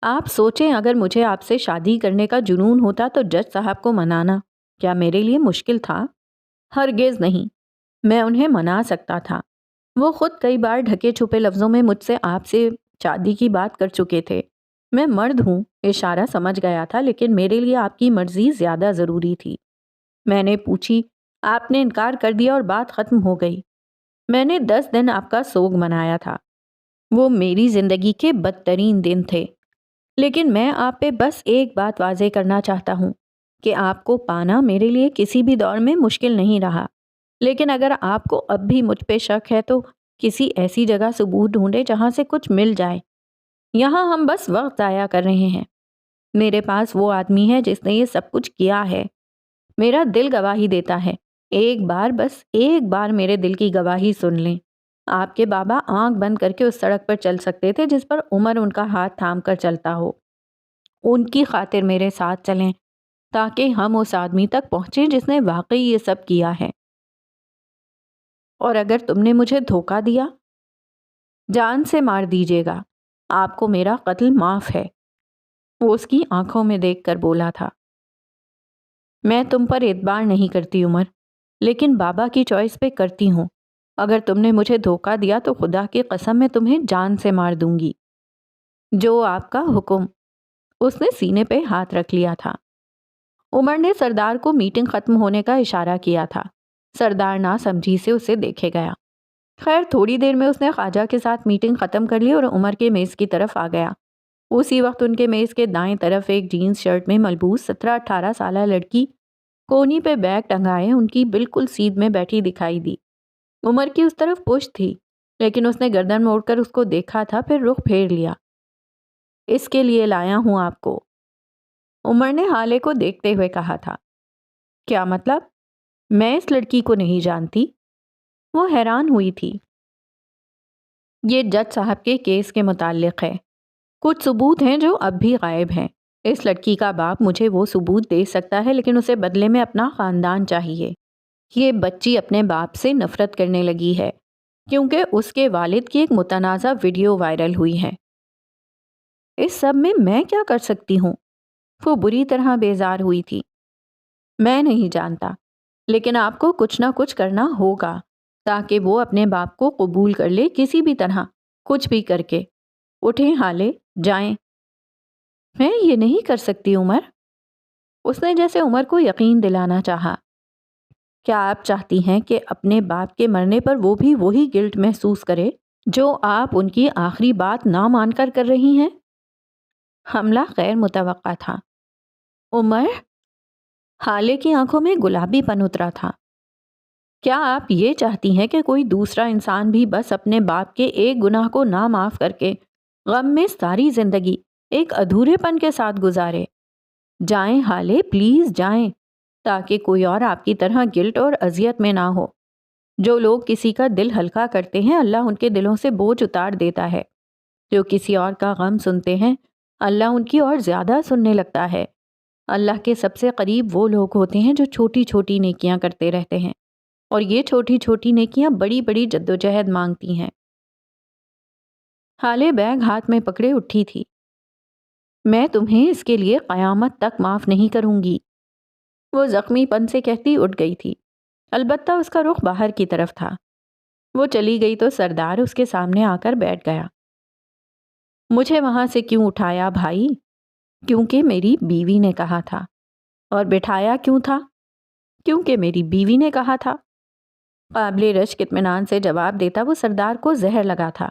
آپ سوچیں اگر مجھے آپ سے شادی کرنے کا جنون ہوتا تو جج صاحب کو منانا کیا میرے لیے مشکل تھا؟ ہرگز نہیں، میں انہیں منا سکتا تھا۔ وہ خود کئی بار ڈھکے چھپے لفظوں میں مجھ سے آپ سے شادی کی بات کر چکے تھے۔ میں مرد ہوں، اشارہ سمجھ گیا تھا، لیکن میرے لیے آپ کی مرضی زیادہ ضروری تھی۔ میں نے پوچھی، آپ نے انکار کر دیا اور بات ختم ہو گئی۔ میں نے 10 دن آپ کا سوگ منایا تھا، وہ میری زندگی کے بدترین دن تھے، لیکن میں آپ پہ بس ایک بات واضح کرنا چاہتا ہوں کہ آپ کو پانا میرے لیے کسی بھی دور میں مشکل نہیں رہا، لیکن اگر آپ کو اب بھی مجھ پہ شک ہے تو کسی ایسی جگہ ثبوت ڈھونڈے جہاں سے کچھ مل جائے۔ یہاں ہم بس وقت ضائع کر رہے ہیں۔ میرے پاس وہ آدمی ہے جس نے یہ سب کچھ کیا ہے، میرا دل گواہی دیتا ہے۔ ایک بار، بس ایک بار میرے دل کی گواہی سن لیں۔ آپ کے بابا آنکھ بند کر کے اس سڑک پر چل سکتے تھے جس پر عمر ان کا ہاتھ تھام کر چلتا ہو۔ ان کی خاطر میرے ساتھ چلیں تاکہ ہم اس آدمی تک پہنچیں جس نے واقعی یہ سب کیا ہے۔ اور اگر تم نے مجھے دھوکہ دیا، جان سے مار دیجیے گا، آپ کو میرا قتل معاف ہے۔ وہ اس کی آنکھوں میں دیکھ کر بولا تھا۔ میں تم پر اعتبار نہیں کرتی عمر، لیکن بابا کی چوائس پہ کرتی ہوں۔ اگر تم نے مجھے دھوکہ دیا تو خدا کی قسم میں تمہیں جان سے مار دوں گی۔ جو آپ کا حکم۔ اس نے سینے پہ ہاتھ رکھ لیا تھا۔ عمر نے سردار کو میٹنگ ختم ہونے کا اشارہ کیا تھا۔ سردار نہ سمجھی سے اسے دیکھے گیا۔ خیر تھوڑی دیر میں اس نے خواجہ کے ساتھ میٹنگ ختم کر لی اور عمر کے میز کی طرف آ گیا۔ اسی وقت ان کے میز کے دائیں طرف ایک جینز شرٹ میں ملبوس 17-18 سالہ لڑکی کونی پہ بیگ ٹنگائے ان کی بالکل سیدھ میں بیٹھی دکھائی دی۔ عمر کی اس طرف پشت تھی، لیکن اس نے گردن موڑ کر اس کو دیکھا تھا، پھر رخ پھیر لیا۔ اس کے لیے لایا ہوں آپ کو، عمر نے حالے کو دیکھتے ہوئے کہا تھا۔ کیا مطلب؟ میں اس لڑکی کو نہیں جانتی۔ وہ حیران ہوئی تھی۔ یہ جج صاحب کے کیس کے متعلق ہے۔ کچھ ثبوت ہیں جو اب بھی غائب ہیں۔ اس لڑکی کا باپ مجھے وہ ثبوت دے سکتا ہے، لیکن اسے بدلے میں اپنا خاندان چاہیے۔ یہ بچی اپنے باپ سے نفرت کرنے لگی ہے کیونکہ اس کے والد کی ایک متنازع ویڈیو وائرل ہوئی ہے۔ اس سب میں کیا کر سکتی ہوں؟ وہ بری طرح بیزار ہوئی تھی۔ میں نہیں جانتا، لیکن آپ کو کچھ نہ کچھ کرنا ہوگا تاکہ وہ اپنے باپ کو قبول کر لے، کسی بھی طرح، کچھ بھی کر کے۔ اٹھیں حالے، جائیں۔ میں یہ نہیں کر سکتی عمر۔ اس نے جیسے عمر کو یقین دلانا چاہا۔ کیا آپ چاہتی ہیں کہ اپنے باپ کے مرنے پر وہ بھی وہی گلٹ محسوس کرے جو آپ ان کی آخری بات نہ مان کر رہی ہیں؟ حملہ غیر متوقع تھا۔ عمر، حالے کی آنکھوں میں گلابی پن اترا تھا۔ کیا آپ یہ چاہتی ہیں کہ کوئی دوسرا انسان بھی بس اپنے باپ کے ایک گناہ کو نہ معاف کر کے غم میں ساری زندگی ایک ادھورے پن کے ساتھ گزارے؟ جائیں حالے، پلیز جائیں، تاکہ کوئی اور آپ کی طرح گلٹ اور اذیت میں نہ ہو۔ جو لوگ کسی کا دل ہلکا کرتے ہیں، اللہ ان کے دلوں سے بوجھ اتار دیتا ہے۔ جو کسی اور کا غم سنتے ہیں، اللہ ان کی اور زیادہ سننے لگتا ہے۔ اللہ کے سب سے قریب وہ لوگ ہوتے ہیں جو چھوٹی چھوٹی نیکیاں کرتے رہتے ہیں، اور یہ چھوٹی چھوٹی نیکیاں بڑی بڑی جدوجہد مانگتی ہیں۔ حالے بیگ ہاتھ میں پکڑے اٹھی تھی۔ میں تمہیں اس کے لیے قیامت تک معاف نہیں کروں گی، وہ زخمی پن سے کہتی اٹھ گئی تھی۔ البتہ اس کا رخ باہر کی طرف تھا۔ وہ چلی گئی تو سردار اس کے سامنے آ کر بیٹھ گیا۔ مجھے وہاں سے کیوں اٹھایا بھائی؟ کیونکہ میری بیوی نے کہا تھا۔ اور بٹھایا کیوں تھا؟ کیونکہ میری بیوی نے کہا تھا۔ قابل رشک اطمینان سے جواب دیتا وہ سردار کو زہر لگا تھا۔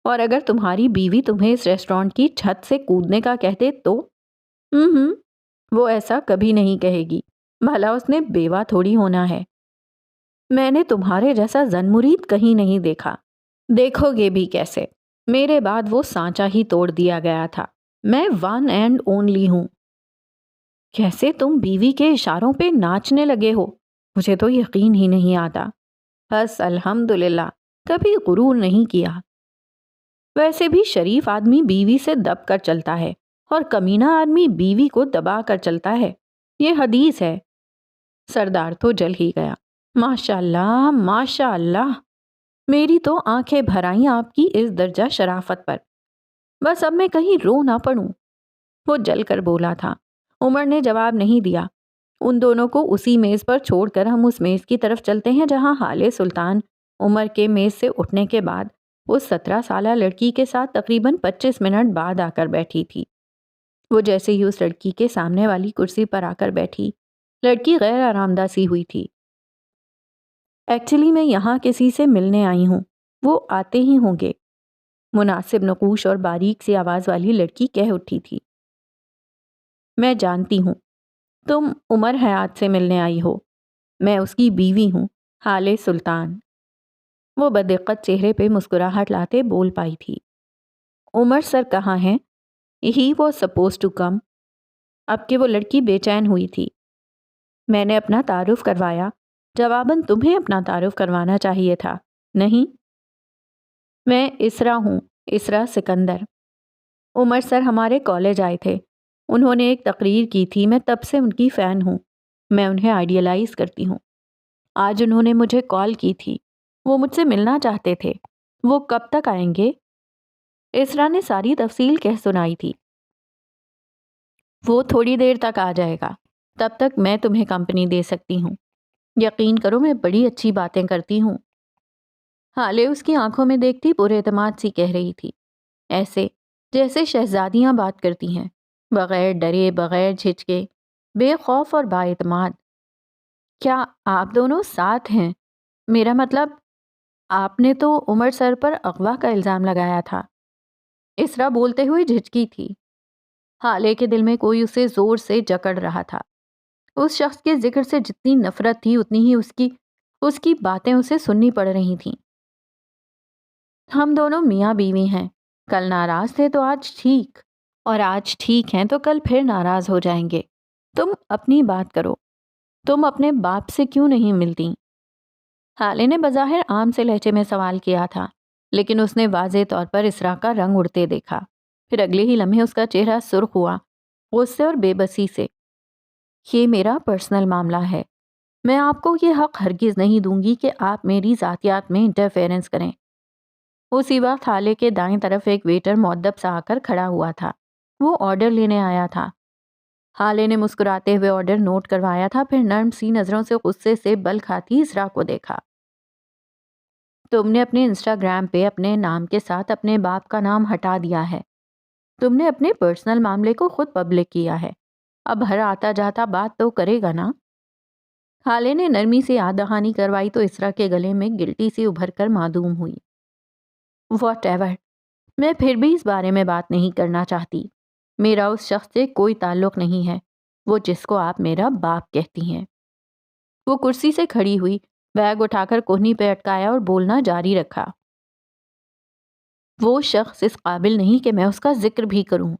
اور اگر تمہاری بیوی تمہیں اس ریسٹورانٹ کی چھت سے کودنے کا کہتے تو؟ وہ ایسا کبھی نہیں کہے گی، بھلا اس نے بیوہ تھوڑی ہونا ہے۔ میں نے تمہارے جیسا زن مرید کہیں نہیں دیکھا، دیکھو گے بھی کیسے؟ میرے بعد وہ سانچہ ہی توڑ دیا گیا تھا۔ میں ون اینڈ اونلی ہوں۔ کیسے تم بیوی کے اشاروں پہ ناچنے لگے ہو؟ مجھے تو یقین ہی نہیں آتا۔ بس الحمدللہ کبھی غرور نہیں کیا۔ ویسے بھی شریف آدمی بیوی سے دب کر چلتا ہے، اور کمینہ آدمی بیوی کو دبا کر چلتا ہے، یہ حدیث ہے۔ سردار تو جل ہی گیا۔ ماشاء اللہ، ماشاء اللہ، میری تو آنکھیں بھر آئیں آپ کی اس درجہ شرافت پر۔ بس اب میں کہیں رو نہ پڑوں۔ وہ جل کر بولا تھا۔ عمر نے جواب نہیں دیا۔ ان دونوں کو اسی میز پر چھوڑ کر ہم اس میز کی طرف چلتے ہیں جہاں حالے سلطان عمر کے میز سے اٹھنے کے بعد اس 17 سالہ لڑکی کے ساتھ تقریباً 25 منٹ بعد آ کر بیٹھی تھی۔ وہ جیسے ہی اس لڑکی کے سامنے والی کرسی پر آ کر بیٹھی، لڑکی غیر آرامدہ سی ہوئی تھی۔ ایکچولی میں یہاں کسی سے ملنے آئی ہوں، وہ آتے ہی ہوں گے، مناسب نقوش اور باریک سی آواز والی لڑکی کہہ اٹھی تھی۔ میں جانتی ہوں تم عمر حیات سے ملنے آئی ہو، میں اس کی بیوی ہوں، حالے سلطان۔ وہ بدقت چہرے پہ مسکراہٹ لاتے بول پائی تھی۔ عمر سر کہاں ہیں؟ He was suppose to come. اب کہ وہ لڑکی بے چین ہوئی تھی۔ میں نے اپنا تعارف کروایا، جواباً تمہیں اپنا تعارف کروانا چاہیے تھا، نہیں؟ میں اسرا ہوں، اسرا سکندر۔ عمر سر ہمارے کالج آئے تھے، انہوں نے ایک تقریر کی تھی، میں تب سے ان کی فین ہوں، میں انہیں آئیڈیلائز کرتی ہوں۔ آج انہوں نے مجھے کال کی تھی، وہ مجھ سے ملنا چاہتے تھے۔ وہ کب تک آئیں گے؟ اسرا نے ساری تفصیل کہہ سنائی تھی۔ وہ تھوڑی دیر تک آ جائے گا، تب تک میں تمہیں کمپنی دے سکتی ہوں۔ یقین کرو میں بڑی اچھی باتیں کرتی ہوں۔ حالے اس کی آنکھوں میں دیکھتی پر اعتماد سی کہہ رہی تھی، ایسے جیسے شہزادیاں بات کرتی ہیں، بغیر ڈرے، بغیر جھجکے، بے خوف اور با اعتماد۔ کیا آپ دونوں ساتھ ہیں؟ میرا مطلب، آپ نے تو عمر سر پر اغوا کا الزام لگایا تھا۔ اسرا بولتے ہوئے جھجکی تھی۔ حالے کے دل میں کوئی اسے زور سے جکڑ رہا تھا۔ اس شخص کے ذکر سے جتنی نفرت تھی اتنی ہی اس کی باتیں اسے سننی پڑ رہی تھیں۔ ہم دونوں میاں بیوی ہیں، کل ناراض تھے تو آج ٹھیک، اور آج ٹھیک ہیں تو کل پھر ناراض ہو جائیں گے۔ تم اپنی بات کرو، تم اپنے باپ سے کیوں نہیں ملتی؟ حالے نے بظاہر عام سے لہجے میں سوال کیا تھا، لیکن اس نے واضح طور پر اسرا کا رنگ اڑتے دیکھا۔ پھر اگلے ہی لمحے اس کا چہرہ سرخ ہوا، غصے اور بے بسی سے۔ یہ میرا پرسنل معاملہ ہے، میں آپ کو یہ حق ہرگز نہیں دوں گی کہ آپ میری ذاتیات میں انٹرفیرنس کریں۔ اسی وقت حالے کے دائیں طرف ایک ویٹر مؤدب سا آ کر کھڑا ہوا تھا، وہ آرڈر لینے آیا تھا۔ حالے نے مسکراتے ہوئے آرڈر نوٹ کروایا تھا، پھر نرم سی نظروں سے غصے سے بل کھاتی اسرا کو دیکھا۔ تم نے اپنے انسٹاگرام پہ اپنے نام کے ساتھ اپنے باپ کا نام ہٹا دیا ہے، تم نے اپنے پرسنل معاملے کو خود پبلک کیا ہے، اب ہر آتا جاتا بات تو کرے گا نا؟ حالے نے نرمی سے یاد دہانی کروائی تو اسرا کے گلے میں گلٹی سی ابھر کر معدوم ہوئی۔ واٹ ایور، میں پھر بھی اس بارے میں بات نہیں کرنا چاہتی۔ میرا اس شخص سے کوئی تعلق نہیں ہے، وہ جس کو آپ میرا باپ کہتی ہیں۔ وہ کرسی سے کھڑی ہوئی، بیگ اٹھا کر کوہنی پہ اٹکایا اور بولنا جاری رکھا۔ وہ شخص اس قابل نہیں کہ میں اس کا ذکر بھی کروں۔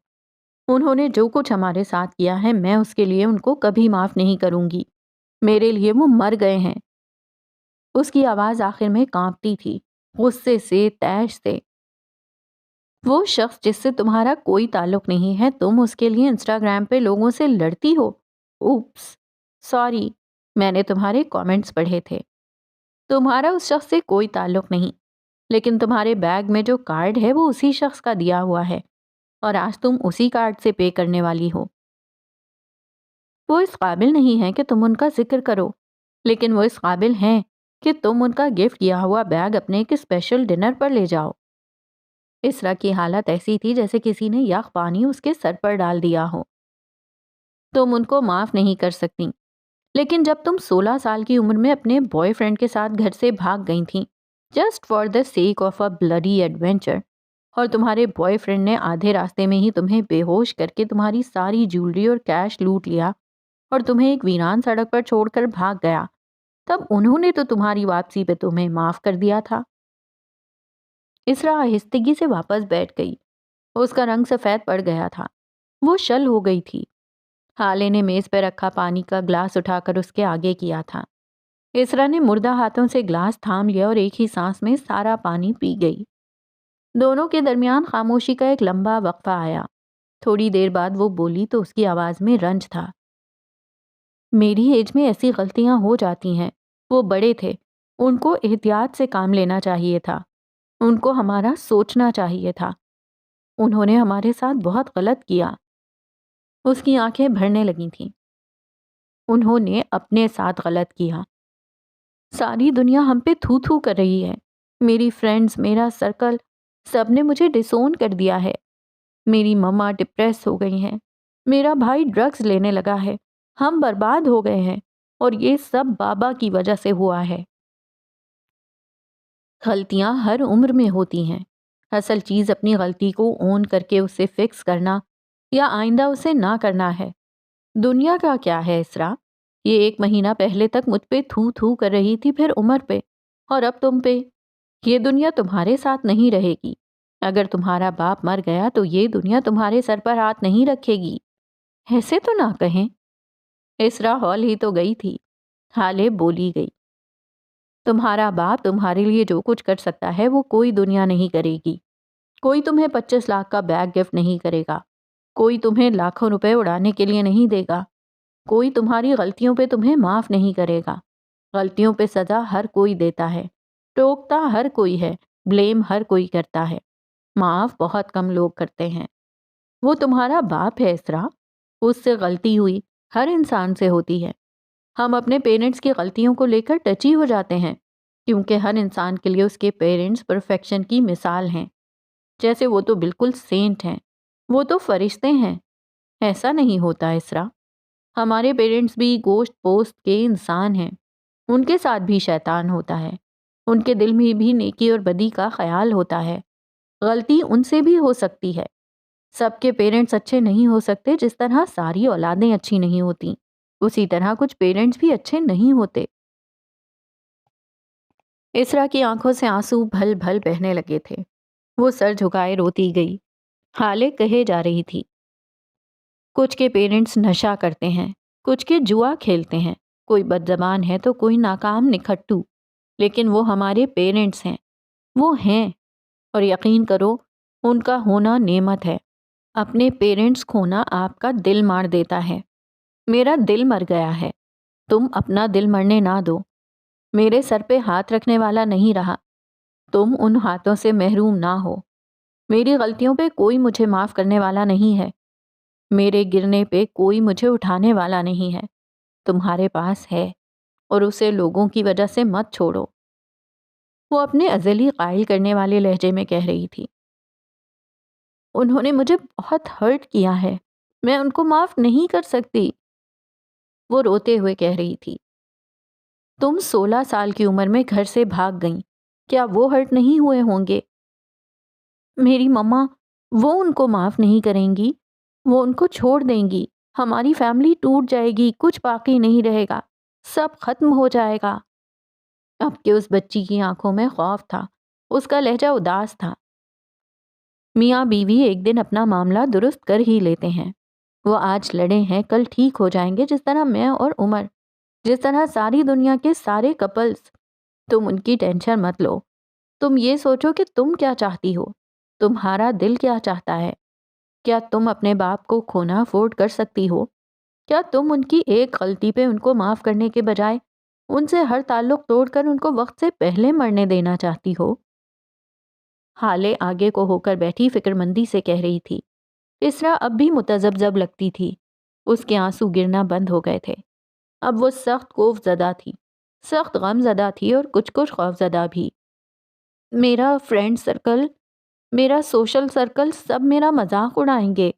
انہوں نے جو کچھ ہمارے ساتھ کیا ہے، میں اس کے لیے ان کو کبھی معاف نہیں کروں گی۔ میرے لیے وہ مر گئے ہیں۔ اس کی آواز آخر میں کانپتی تھی، غصے سے، طیش سے۔ وہ شخص جس سے تمہارا کوئی تعلق نہیں ہے، تم اس کے لیے انسٹاگرام پہ لوگوں سے لڑتی ہو۔ اوپس، سوری، میں نے تمہارے کامنٹس پڑھے تھے۔ تمہارا اس شخص سے کوئی تعلق نہیں، لیکن تمہارے بیگ میں جو کارڈ ہے وہ اسی شخص کا دیا ہوا ہے، اور آج تم اسی کارڈ سے پے کرنے والی ہو۔ وہ اس قابل نہیں ہے کہ تم ان کا ذکر کرو، لیکن وہ اس قابل ہیں کہ تم ان کا گفٹ کیا ہوا بیگ اپنے ایک اسپیشل ڈنر پر لے جاؤ۔ اسرا کی حالت ایسی تھی جیسے کسی نے یخ پانی اس کے سر پر ڈال دیا ہو۔ تم ان کو معاف نہیں کر سکتی، لیکن جب تم 16 سال کی عمر میں اپنے بوائے فرینڈ کے ساتھ گھر سے بھاگ گئی تھیں just for the sake of a bloody adventure, اور تمہارے بوائے فرینڈ نے آدھے راستے میں ہی تمہیں بے ہوش کر کے تمہاری ساری جیولری اور کیش لوٹ لیا اور تمہیں ایک ویران سڑک پر چھوڑ کر بھاگ گیا، تب انہوں نے تو تمہاری واپسی پہ تمہیں معاف کر دیا تھا۔ اسرا آہستگی سے واپس بیٹھ گئی۔ اس کا رنگ سفید پڑ گیا تھا، وہ شل ہو گئی تھی۔ حالے نے میز پہ رکھا پانی کا گلاس اٹھا کر اس کے آگے کیا تھا۔ اسرا نے مردہ ہاتھوں سے گلاس تھام لیا اور ایک ہی سانس میں سارا پانی پی گئی۔ دونوں کے درمیان خاموشی کا ایک لمبا وقفہ آیا۔ تھوڑی دیر بعد وہ بولی تو اس کی آواز میں رنج تھا۔ میری ایج میں ایسی غلطیاں ہو جاتی ہیں۔ وہ بڑے تھے، ان کو احتیاط سے کام لینا چاہیے تھا، ان کو ہمارا سوچنا چاہیے تھا۔ انہوں نے ہمارے ساتھ بہت غلط کیا۔ اس کی آنکھیں بھرنے لگی تھیں۔ انہوں نے اپنے ساتھ غلط کیا۔ ساری دنیا ہم پہ تھو تھو کر رہی ہے۔ میری فرینڈز، میرا سرکل، سب نے مجھے ڈسون کر دیا ہے۔ میری مما ڈپریس ہو گئی ہیں، میرا بھائی ڈرگز لینے لگا ہے، ہم برباد ہو گئے ہیں، اور یہ سب بابا کی وجہ سے ہوا ہے۔ غلطیاں ہر عمر میں ہوتی ہیں۔ اصل چیز اپنی غلطی کو اون کر کے اسے فکس کرنا یا آئندہ اسے نہ کرنا ہے۔ دنیا کا کیا ہے اسرا؟ یہ 1 مہینہ پہلے تک مجھ پہ تھو تھو کر رہی تھی، پھر عمر پہ، اور اب تم پہ۔ یہ دنیا تمہارے ساتھ نہیں رہے گی۔ اگر تمہارا باپ مر گیا تو یہ دنیا تمہارے سر پر ہاتھ نہیں رکھے گی۔ ایسے تو نہ کہیں۔ اسرا ہال ہی تو گئی تھی۔ حالے بولی گئی، تمہارا باپ تمہارے لیے جو کچھ کر سکتا ہے وہ کوئی دنیا نہیں کرے گی۔ کوئی تمہیں 25 لاکھ کا بیگ گفٹ نہیں کرے گا، کوئی تمہیں لاکھوں روپے اڑانے کے لیے نہیں دے گا، کوئی تمہاری غلطیوں پہ تمہیں معاف نہیں کرے گا۔ غلطیوں پہ سزا ہر کوئی دیتا ہے، ٹوکتا ہر کوئی ہے، بلیم ہر کوئی کرتا ہے، معاف بہت کم لوگ کرتے ہیں۔ وہ تمہارا باپ ہے اسرا، اس سے غلطی ہوئی، ہر انسان سے ہوتی ہے۔ ہم اپنے پیرنٹس کی غلطیوں کو لے کر ٹچی ہو جاتے ہیں، کیونکہ ہر انسان کے لیے اس کے پیرنٹس پرفیکشن کی مثال ہیں، جیسے وہ تو بالکل سینٹ ہیں، وہ تو فرشتے ہیں۔ ایسا نہیں ہوتا اسرا۔ ہمارے پیرنٹس بھی گوشت پوست کے انسان ہیں، ان کے ساتھ بھی شیطان ہوتا ہے، ان کے دل میں بھی نیکی اور بدی کا خیال ہوتا ہے۔ غلطی ان سے بھی ہو سکتی ہے۔ سب کے پیرنٹس اچھے نہیں ہو سکتے، جس طرح ساری اولادیں اچھی نہیں ہوتی، اسی طرح کچھ پیرنٹس بھی اچھے نہیں ہوتے۔ اسرا کی آنکھوں سے آنسو بھل بھل بہنے لگے تھے۔ وہ سر جھکائے روتی گئی۔ حالے کہے جا رہی تھی، کچھ کے پیرنٹس نشہ کرتے ہیں، کچھ کے جوا کھیلتے ہیں، کوئی بد زبان ہے تو کوئی ناکام نکھٹو، لیکن وہ ہمارے پیرنٹس ہیں، وہ ہیں، اور یقین کرو ان کا ہونا نعمت ہے۔ اپنے پیرنٹس کھونا آپ کا دل مار دیتا ہے۔ میرا دل مر گیا ہے، تم اپنا دل مرنے نہ دو۔ میرے سر پہ ہاتھ رکھنے والا نہیں رہا، تم ان ہاتھوں سے محروم نہ ہو۔ میری غلطیوں پہ کوئی مجھے معاف کرنے والا نہیں ہے، میرے گرنے پہ کوئی مجھے اٹھانے والا نہیں ہے۔ تمہارے پاس ہے، اور اسے لوگوں کی وجہ سے مت چھوڑو۔ وہ اپنے ازلی قائل کرنے والے لہجے میں کہہ رہی تھی، انہوں نے مجھے بہت ہرٹ کیا ہے، میں ان کو معاف نہیں کر سکتی۔ وہ روتے ہوئے کہہ رہی تھی، تم 16 سال کی عمر میں گھر سے بھاگ گئیں، کیا وہ ہرٹ نہیں ہوئے ہوں گے؟ میری مما، وہ ان کو معاف نہیں کریں گی، وہ ان کو چھوڑ دیں گی، ہماری فیملی ٹوٹ جائے گی، کچھ باقی نہیں رہے گا، سب ختم ہو جائے گا۔ اب کہ اس بچی کی آنکھوں میں خوف تھا، اس کا لہجہ اداس تھا۔ میاں بیوی ایک دن اپنا معاملہ درست کر ہی لیتے ہیں۔ وہ آج لڑے ہیں، کل ٹھیک ہو جائیں گے، جس طرح میں اور عمر، جس طرح ساری دنیا کے سارے کپلز۔ تم ان کی ٹینشن مت لو، تم یہ سوچو کہ تم کیا چاہتی ہو، تمہارا دل کیا چاہتا ہے۔ کیا تم اپنے باپ کو کھونا افورڈ کر سکتی ہو؟ کیا تم ان کی ایک غلطی پہ ان کو معاف کرنے کے بجائے ان سے ہر تعلق توڑ کر ان کو وقت سے پہلے مرنے دینا چاہتی ہو؟ حالے آگے کو ہو کر بیٹھی فکر مندی سے کہہ رہی تھی۔ اسرا اب بھی متذبذب لگتی تھی، اس کے آنسو گرنا بند ہو گئے تھے۔ اب وہ سخت خوف زدہ تھی، سخت غم زدہ تھی اور کچھ خوف زدہ بھی۔ میرا فرینڈ سرکل، میرا سوشل سرکل سب میرا مذاق اڑائیں گے،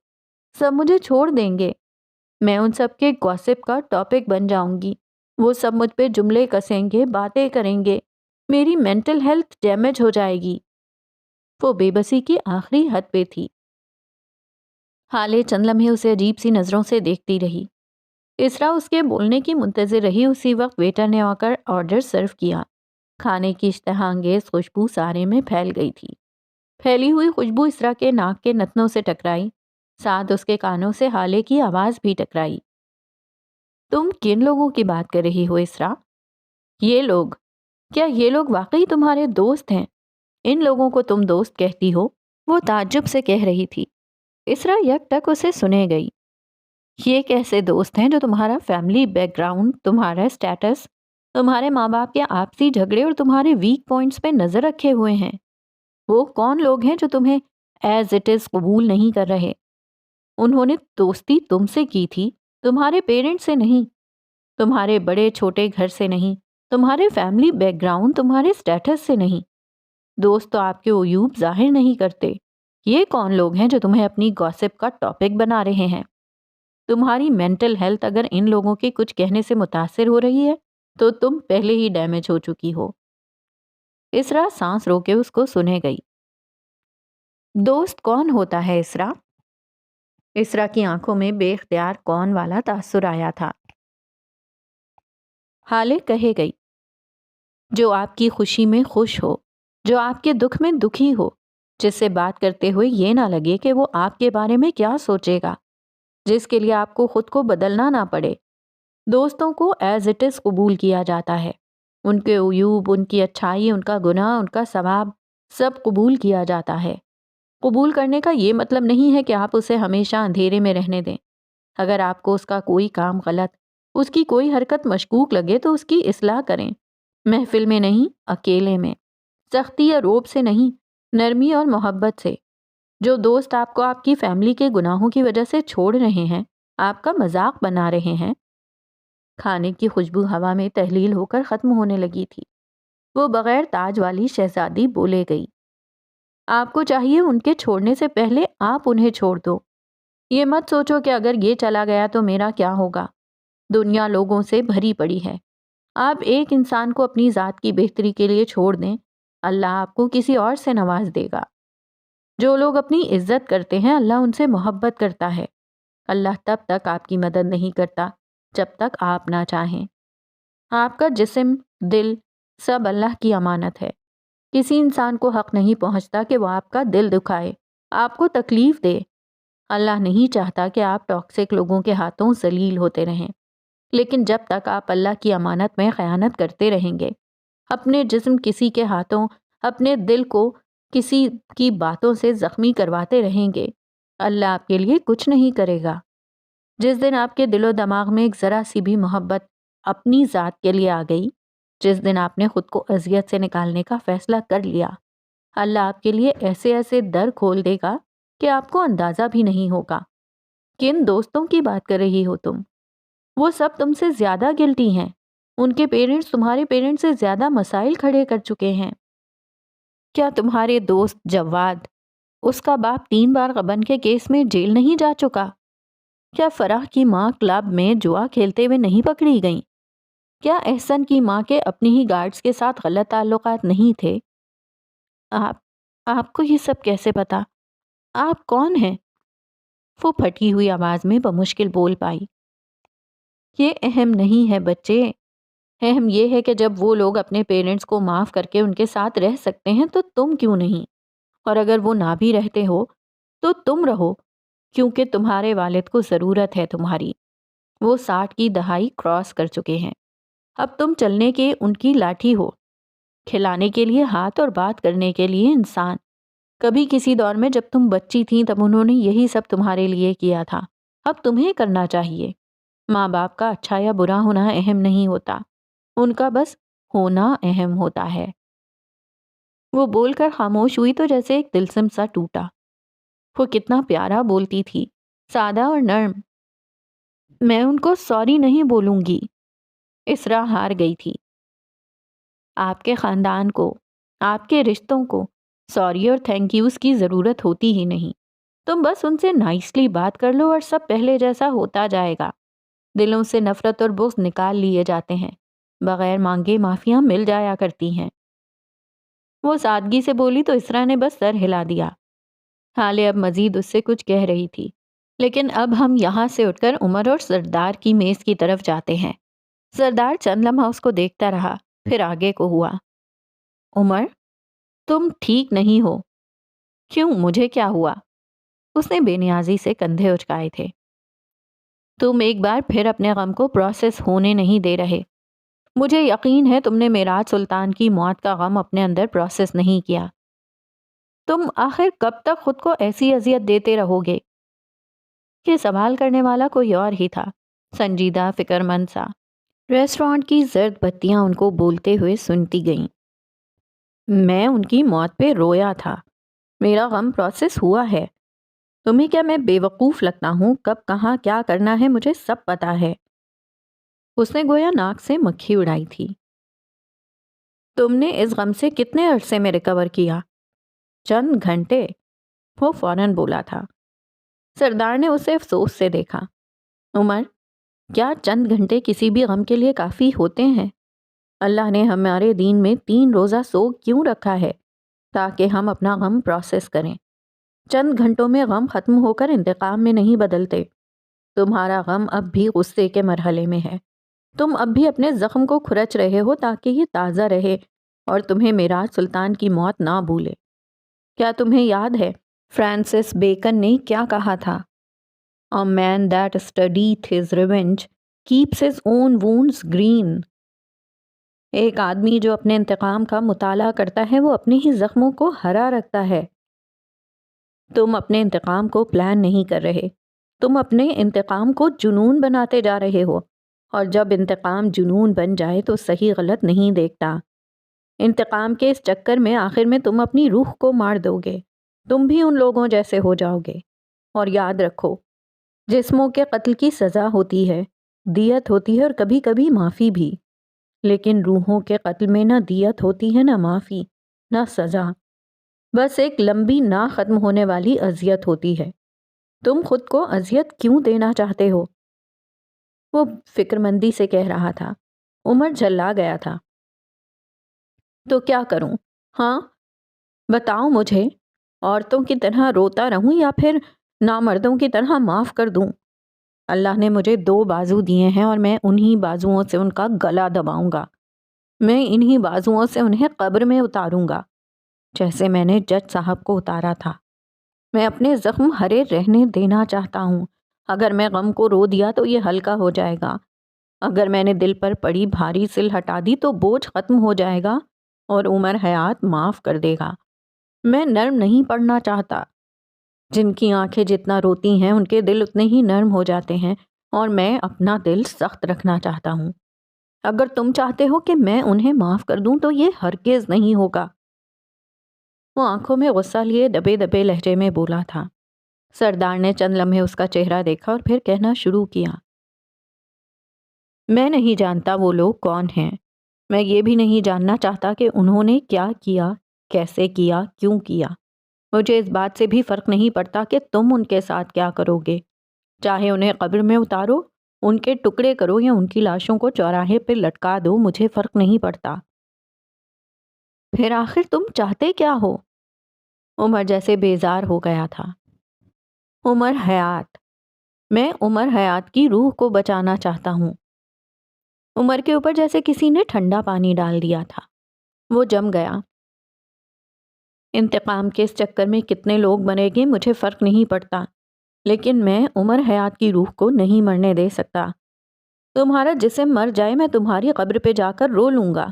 سب مجھے چھوڑ دیں گے، میں ان سب کے گوسپ کا ٹاپک بن جاؤں گی، وہ سب مجھ پہ جملے کسیں گے، باتیں کریں گے، میری مینٹل ہیلتھ ڈیمیج ہو جائے گی۔ وہ بے بسی کی آخری حد پہ تھی۔ حالے چند لمحے اسے عجیب سی نظروں سے دیکھتی رہی۔ اسرا اس کے بولنے کی منتظر رہی۔ اسی وقت ویٹر نے آ کر آرڈر سرو کیا۔ کھانے کی اشتہا انگیز خوشبو سارے میں پھیل گئی تھی۔ پھیلی ہوئی خوشبو اسرا کے ناک کے نتنوں سے ٹکرائی، ساتھ اس کے کانوں سے حالے کی آواز بھی ٹکرائی۔ تم کن لوگوں کی بات کر رہی ہو اسرا؟ یہ لوگ، کیا یہ لوگ واقعی تمہارے دوست ہیں؟ ان لوگوں کو تم دوست کہتی ہو؟ وہ تعجب سے کہہ رہی تھی۔ اسرا یک ٹک اسے سنے گئی۔ یہ کیسے دوست ہیں جو تمہارا فیملی بیک گراؤنڈ، تمہارا اسٹیٹس، تمہارے ماں باپ کے آپسی جھگڑے اور تمہارے ویک پوائنٹس پہ نظر رکھے ہوئے ہیں؟ وہ کون لوگ ہیں جو تمہیں ایز اٹ از قبول نہیں کر رہے؟ انہوں نے دوستی تم سے کی تھی، تمہارے پیرنٹ سے نہیں، تمہارے بڑے چھوٹے گھر سے نہیں، تمہارے فیملی بیک گراؤنڈ، تمہارے اسٹیٹس سے نہیں۔ دوست تو آپ کے عیوب ظاہر نہیں کرتے۔ یہ کون لوگ ہیں جو تمہیں اپنی گوسپ کا ٹاپک بنا رہے ہیں؟ تمہاری مینٹل ہیلتھ اگر ان لوگوں کے کچھ کہنے سے متاثر ہو رہی ہے تو تم پہلے ہی ڈیمیج ہو چکی ہو۔ اسرا سانس روکے اس کو سنے گئی۔ دوست کون ہوتا ہے اسرا؟ اسرا کی آنکھوں میں بے اختیار کون والا تاثر آیا تھا۔ حالے کہے گئی، جو آپ کی خوشی میں خوش ہو، جو آپ کے دکھ میں دکھی ہو، جس سے بات کرتے ہوئے یہ نہ لگے کہ وہ آپ کے بارے میں کیا سوچے گا، جس کے لیے آپ کو خود کو بدلنا نہ پڑے۔ دوستوں کو ایز اٹ از قبول کیا جاتا ہے، ان کے عیوب، ان کی اچھائی، ان کا گناہ، ان کا ثواب، سب قبول کیا جاتا ہے۔ قبول کرنے کا یہ مطلب نہیں ہے کہ آپ اسے ہمیشہ اندھیرے میں رہنے دیں۔ اگر آپ کو اس کا کوئی کام غلط، اس کی کوئی حرکت مشکوک لگے تو اس کی اصلاح کریں، محفل میں نہیں، اکیلے میں، سختی یا روب سے نہیں، نرمی اور محبت سے۔ جو دوست آپ کو آپ کی فیملی کے گناہوں کی وجہ سے چھوڑ رہے ہیں، آپ کا مذاق بنا رہے ہیں۔ کھانے کی خوشبو ہوا میں تحلیل ہو کر ختم ہونے لگی تھی۔ وہ بغیر تاج والی شہزادی بولے گئی، آپ کو چاہیے ان کے چھوڑنے سے پہلے آپ انہیں چھوڑ دو۔ یہ مت سوچو کہ اگر یہ چلا گیا تو میرا کیا ہوگا۔ دنیا لوگوں سے بھری پڑی ہے۔ آپ ایک انسان کو اپنی ذات کی بہتری کے لیے چھوڑ دیں، اللہ آپ کو کسی اور سے نواز دے گا۔ جو لوگ اپنی عزت کرتے ہیں، اللہ ان سے محبت کرتا ہے۔ اللہ تب تک آپ کی مدد نہیں کرتا جب تک آپ نہ چاہیں۔ آپ کا جسم، دل، سب اللہ کی امانت ہے۔ کسی انسان کو حق نہیں پہنچتا کہ وہ آپ کا دل دکھائے، آپ کو تکلیف دے۔ اللہ نہیں چاہتا کہ آپ ٹاکسک لوگوں کے ہاتھوں ذلیل ہوتے رہیں، لیکن جب تک آپ اللہ کی امانت میں خیانت کرتے رہیں گے، اپنے جسم کسی کے ہاتھوں، اپنے دل کو کسی کی باتوں سے زخمی کرواتے رہیں گے، اللہ آپ کے لیے کچھ نہیں کرے گا۔ جس دن آپ کے دل و دماغ میں ایک ذرا سی بھی محبت اپنی ذات کے لیے آ گئی، جس دن آپ نے خود کو اذیت سے نکالنے کا فیصلہ کر لیا، اللہ آپ کے لیے ایسے ایسے در کھول دے گا کہ آپ کو اندازہ بھی نہیں ہوگا۔ کن دوستوں کی بات کر رہی ہو تم؟ وہ سب تم سے زیادہ گلٹی ہیں۔ ان کے پیرنٹس تمہارے پیرنٹس سے زیادہ مسائل کھڑے کر چکے ہیں۔ کیا تمہارے دوست جواد، اس کا باپ 3 بار غبن کے کیس میں جیل نہیں جا چکا؟ کیا فرح کی ماں کلب میں جوا کھیلتے ہوئے نہیں پکڑی گئیں؟ کیا احسن کی ماں کے اپنی ہی گارڈز کے ساتھ غلط تعلقات نہیں تھے؟ آپ کو یہ سب کیسے پتا؟ آپ کون ہیں؟ وہ پھٹی ہوئی آواز میں بمشکل بول پائی۔ یہ اہم نہیں ہے بچے، اہم یہ ہے کہ جب وہ لوگ اپنے پیرنٹس کو معاف کر کے ان کے ساتھ رہ سکتے ہیں تو تم کیوں نہیں؟ اور اگر وہ نہ بھی رہتے ہو تو تم رہو، کیونکہ تمہارے والد کو ضرورت ہے تمہاری۔ وہ 60 کی دہائی کراس کر چکے ہیں، اب تم چلنے کے ان کی لاٹھی ہو، کھلانے کے لیے ہاتھ اور بات کرنے کے لیے انسان۔ کبھی کسی دور میں جب تم بچی تھیں تب انہوں نے یہی سب تمہارے لیے کیا تھا، اب تمہیں کرنا چاہیے۔ ماں باپ کا اچھا یا برا ہونا اہم نہیں ہوتا، ان کا بس ہونا اہم ہوتا ہے۔ وہ بول کر خاموش ہوئی تو جیسے ایک دلسم سا ٹوٹا۔ وہ کتنا پیارا بولتی تھی، سادہ اور نرم۔ میں ان کو سوری نہیں بولوں گی۔ اسرا ہار گئی تھی۔ آپ کے خاندان کو، آپ کے رشتوں کو سوری اور تھینک یوز کی ضرورت ہوتی ہی نہیں۔ تم بس ان سے نائسلی بات کر لو اور سب پہلے جیسا ہوتا جائے گا۔ دلوں سے نفرت اور بغض نکال لیے جاتے ہیں، بغیر مانگے معافیاں مل جایا کرتی ہیں۔ وہ سادگی سے بولی تو اسرا نے بس سر ہلا دیا۔ حالے اب مزید اس سے کچھ کہہ رہی تھی، لیکن اب ہم یہاں سے اٹھ کر عمر اور سردار کی میز کی طرف جاتے ہیں۔ سردار چند لمحہ اس کو دیکھتا رہا، پھر آگے کو ہوا۔ عمر، تم ٹھیک نہیں ہو۔ کیوں، مجھے کیا ہوا؟ اس نے بے نیازی سے کندھے اچکائے تھے۔ تم ایک بار پھر اپنے غم کو پروسیس ہونے نہیں دے رہے۔ مجھے یقین ہے تم نے میراج سلطان کی موت کا غم اپنے اندر پروسیس نہیں کیا۔ تم آخر کب تک خود کو ایسی اذیت دیتے رہو گے؟ یہ سوال کرنے والا کوئی اور ہی تھا، سنجیدہ، فکر مند سا۔ ریسٹورانٹ کی زرد بتیاں ان کو بولتے ہوئے سنتی گئیں۔ میں ان کی موت پہ رویا تھا، میرا غم پروسیس ہوا ہے۔ تمہیں کیا میں بے وقوف لگتا ہوں؟ کب کہاں کیا کرنا ہے مجھے سب پتا ہے۔ اس نے گویا ناک سے مکھی اڑائی تھی۔ تم نے اس غم سے کتنے عرصے میں ریکور کیا؟ چند گھنٹے، وہ فوراً بولا تھا۔ سردار نے اسے افسوس سے دیکھا۔ عمر، کیا چند گھنٹے کسی بھی غم کے لیے کافی ہوتے ہیں؟ اللہ نے ہمارے دین میں 3 روزہ سوگ کیوں رکھا ہے؟ تاکہ ہم اپنا غم پروسیس کریں۔ چند گھنٹوں میں غم ختم ہو کر انتقام میں نہیں بدلتے۔ تمہارا غم اب بھی غصے کے مرحلے میں ہے۔ تم اب بھی اپنے زخم کو کھرچ رہے ہو تاکہ یہ تازہ رہے اور تمہیں میراج سلطان کی موت نہ بھولے۔ کیا تمہیں یاد ہے فرانسس بیکن نے کیا کہا تھا؟ A man that studieth his revenge keeps his own wounds green۔ ایک آدمی جو اپنے انتقام کا مطالعہ کرتا ہے وہ اپنے ہی زخموں کو ہرا رکھتا ہے۔ تم اپنے انتقام کو پلان نہیں کر رہے، تم اپنے انتقام کو جنون بناتے جا رہے ہو، اور جب انتقام جنون بن جائے تو صحیح غلط نہیں دیکھتا۔ انتقام کے اس چکر میں آخر میں تم اپنی روح کو مار دو گے، تم بھی ان لوگوں جیسے ہو جاؤ گے۔ اور یاد رکھو، جسموں کے قتل کی سزا ہوتی ہے، دیت ہوتی ہے اور کبھی کبھی معافی بھی، لیکن روحوں کے قتل میں نہ دیت ہوتی ہے، نہ معافی، نہ سزا، بس ایک لمبی نہ ختم ہونے والی اذیت ہوتی ہے۔ تم خود کو اذیت کیوں دینا چاہتے ہو؟ وہ فکر مندی سے کہہ رہا تھا۔ عمر جھلا گیا تھا۔ تو کیا کروں؟ ہاں بتاؤ مجھے، عورتوں کی طرح روتا رہوں یا پھر نامردوں کی طرح معاف کر دوں؟ اللہ نے مجھے 2 بازو دیے ہیں اور میں انہی بازوؤں سے ان کا گلا دباؤں گا۔ میں انہی بازوؤں سے انہیں قبر میں اتاروں گا، جیسے میں نے جج صاحب کو اتارا تھا۔ میں اپنے زخم ہرے رہنے دینا چاہتا ہوں۔ اگر میں غم کو رو دیا تو یہ ہلکا ہو جائے گا، اگر میں نے دل پر پڑی بھاری سل ہٹا دی تو بوجھ ختم ہو جائے گا اور عمر حیات معاف کر دے گا۔ میں نرم نہیں پڑنا چاہتا۔ جن کی آنکھیں جتنا روتی ہیں ان کے دل اتنے ہی نرم ہو جاتے ہیں، اور میں اپنا دل سخت رکھنا چاہتا ہوں۔ اگر تم چاہتے ہو کہ میں انہیں معاف کر دوں تو یہ ہرگز نہیں ہوگا۔ وہ آنکھوں میں غصہ لیے دبے دبے لہجے میں بولا تھا۔ سردار نے چند لمحے اس کا چہرہ دیکھا اور پھر کہنا شروع کیا۔ میں نہیں جانتا وہ لوگ کون ہیں، میں یہ بھی نہیں جاننا چاہتا کہ انہوں نے کیا کیا، کیسے کیا، کیوں کیا۔ مجھے اس بات سے بھی فرق نہیں پڑتا کہ تم ان کے ساتھ کیا کرو گے، چاہے انہیں قبر میں اتارو، ان کے ٹکڑے کرو یا ان کی لاشوں کو چوراہے پہ لٹکا دو، مجھے فرق نہیں پڑتا۔ پھر آخر تم چاہتے کیا ہو؟ عمر جیسے بیزار ہو گیا تھا۔ عمر حیات، میں عمر حیات کی روح کو بچانا چاہتا ہوں۔ عمر کے اوپر جیسے کسی نے ٹھنڈا پانی ڈال دیا تھا۔ وہ جم گیا۔ انتقام کے اس چکر میں کتنے لوگ مریں گے مجھے فرق نہیں پڑتا، لیکن میں عمر حیات کی روح کو نہیں مرنے دے سکتا۔ تمہارا جسم مر جائے میں تمہاری قبر پہ جا کر رو لوں گا،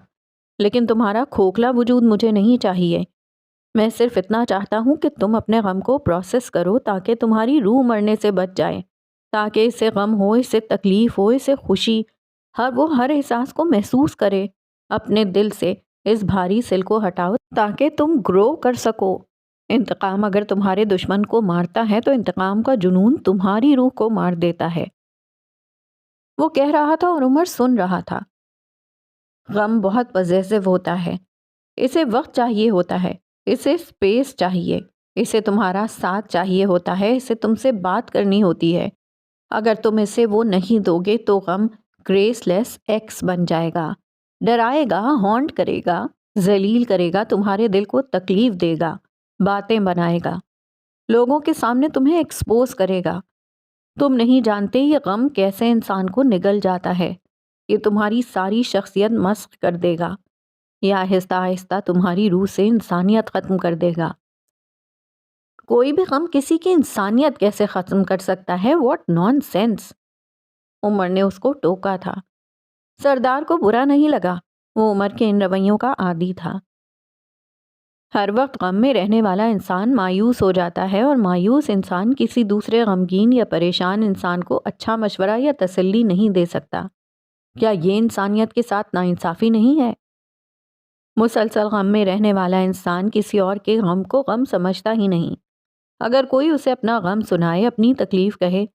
لیکن تمہارا کھوکھلا وجود مجھے نہیں چاہیے۔ میں صرف اتنا چاہتا ہوں کہ تم اپنے غم کو پروسیس کرو تاکہ تمہاری روح مرنے سے بچ جائے، تاکہ اسے غم ہو، اسے تکلیف ہو، اسے خوشی، ہر احساس کو محسوس کرے۔ اپنے دل سے اس بھاری سل کو ہٹاؤ تاکہ تم گرو کر سکو۔ انتقام اگر تمہارے دشمن کو مارتا ہے تو انتقام کا جنون تمہاری روح کو مار دیتا ہے۔ وہ کہہ رہا تھا اور عمر سن رہا تھا۔ غم بہت پوزیسو ہوتا ہے، اسے وقت چاہیے ہوتا ہے، اسے اسپیس چاہیے، اسے تمہارا ساتھ چاہیے ہوتا ہے، اسے تم سے بات کرنی ہوتی ہے۔ اگر تم اسے وہ نہیں دو گے تو غم گریس لیس ایکس بن جائے گا، ڈرائے گا، ہانٹ کرے گا، ذلیل کرے گا، تمہارے دل کو تکلیف دے گا، باتیں بنائے گا، لوگوں کے سامنے تمہیں ایکسپوز کرے گا۔ تم نہیں جانتے یہ غم کیسے انسان کو نگل جاتا ہے، یہ تمہاری ساری شخصیت مسخ کر دے گا، یا آہستہ آہستہ تمہاری روح سے انسانیت ختم کر دے گا۔ کوئی بھی غم کسی کی انسانیت کیسے ختم کر سکتا ہے؟ What naan sense! عمر نے اس کو ٹوکا تھا۔ سردار کو برا نہیں لگا، وہ عمر کے ان رویوں کا عادی تھا۔ ہر وقت غم میں رہنے والا انسان مایوس ہو جاتا ہے، اور مایوس انسان کسی دوسرے غمگین یا پریشان انسان کو اچھا مشورہ یا تسلی نہیں دے سکتا۔ کیا یہ انسانیت کے ساتھ ناانصافی نہیں ہے؟ مسلسل غم میں رہنے والا انسان کسی اور کے غم کو غم سمجھتا ہی نہیں۔ اگر کوئی اسے اپنا غم سنائے، اپنی تکلیف کہے،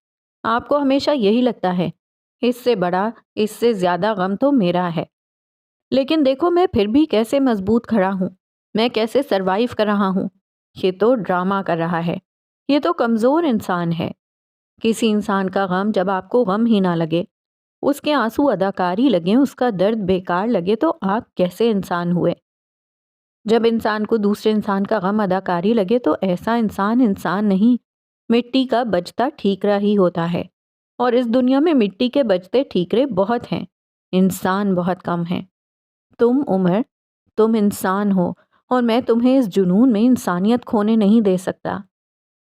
آپ کو ہمیشہ یہی لگتا ہے اس سے بڑا، اس سے زیادہ غم تو میرا ہے۔ لیکن دیکھو میں پھر بھی کیسے مضبوط کھڑا ہوں، میں کیسے سروائیو کر رہا ہوں۔ یہ تو ڈرامہ کر رہا ہے، یہ تو کمزور انسان ہے۔ کسی انسان کا غم جب آپ کو غم ہی نہ لگے، اس کے آنسو اداکاری لگیں، اس کا درد بیکار لگے، تو آپ کیسے انسان ہوئے؟ جب انسان کو دوسرے انسان کا غم اداکاری لگے تو ایسا انسان انسان نہیں، مٹی کا بجتا ٹھیکرا ہی ہوتا ہے۔ اور اس دنیا میں مٹی کے بجتے ٹھیکرے بہت ہیں، انسان بہت کم ہیں۔ تم عمر، تم انسان ہو، اور میں تمہیں اس جنون میں انسانیت کھونے نہیں دے سکتا۔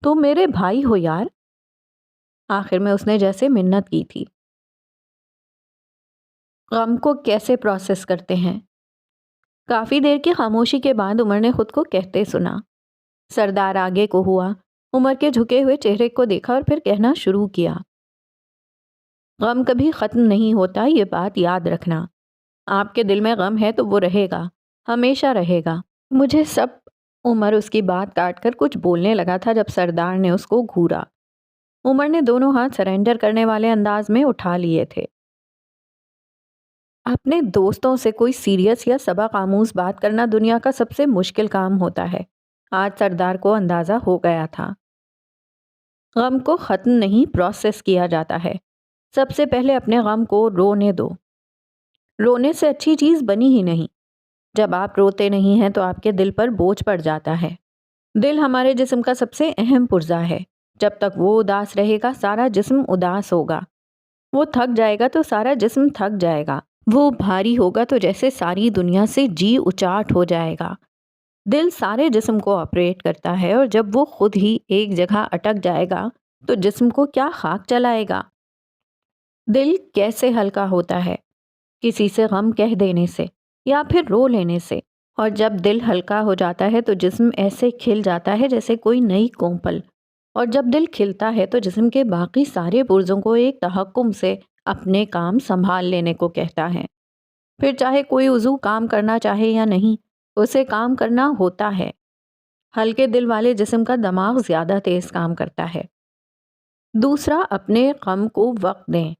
تم میرے بھائی ہو یار۔ آخر میں اس نے جیسے منت کی تھی۔ غم کو کیسے پروسیس کرتے ہیں؟ کافی دیر کی خاموشی کے بعد عمر نے خود کو کہتے سنا۔ سردار آگے کو ہوا، عمر کے جھکے ہوئے چہرے کو دیکھا اور پھر کہنا شروع کیا۔ غم کبھی ختم نہیں ہوتا، یہ بات یاد رکھنا۔ آپ کے دل میں غم ہے تو وہ رہے گا، ہمیشہ رہے گا۔ مجھے سب عمر اس کی بات کاٹ کر کچھ بولنے لگا تھا جب سردار نے اس کو گھورا۔ عمر نے دونوں ہاتھ سرنڈر کرنے والے انداز میں اٹھا لیے تھے۔ اپنے دوستوں سے کوئی سیریس یا سبق آموز بات کرنا دنیا کا سب سے مشکل کام ہوتا ہے۔ آج سردار کو اندازہ ہو گیا تھا۔ غم کو ختم نہیں، پروسیس کیا جاتا ہے۔ سب سے پہلے اپنے غم کو رونے دو۔ رونے سے اچھی چیز بنی ہی نہیں۔ جب آپ روتے نہیں ہیں تو آپ کے دل پر بوجھ پڑ جاتا ہے۔ دل ہمارے جسم کا سب سے اہم پرزا ہے۔ جب تک وہ اداس رہے گا سارا جسم اداس ہوگا۔ وہ تھک جائے گا تو سارا جسم تھک جائے گا۔ وہ بھاری ہوگا تو جیسے ساری دنیا سے جی اچاٹ ہو جائے گا۔ دل سارے جسم کو آپریٹ کرتا ہے، اور جب وہ خود ہی ایک جگہ اٹک جائے گا تو جسم کو کیا خاک چلائے گا؟ دل کیسے ہلکا ہوتا ہے؟ کسی سے غم کہہ دینے سے یا پھر رو لینے سے۔ اور جب دل ہلکا ہو جاتا ہے تو جسم ایسے کھل جاتا ہے جیسے کوئی نئی کومپل۔ اور جب دل کھلتا ہے تو جسم کے باقی سارے پرزوں کو ایک تحکم سے اپنے کام سنبھال لینے کو کہتا ہے۔ پھر چاہے کوئی عضو کام کرنا چاہے یا نہیں، اسے کام کرنا ہوتا ہے۔ ہلکے دل والے جسم کا دماغ زیادہ تیز کام کرتا ہے۔ دوسرا، اپنے غم کو وقت دیں۔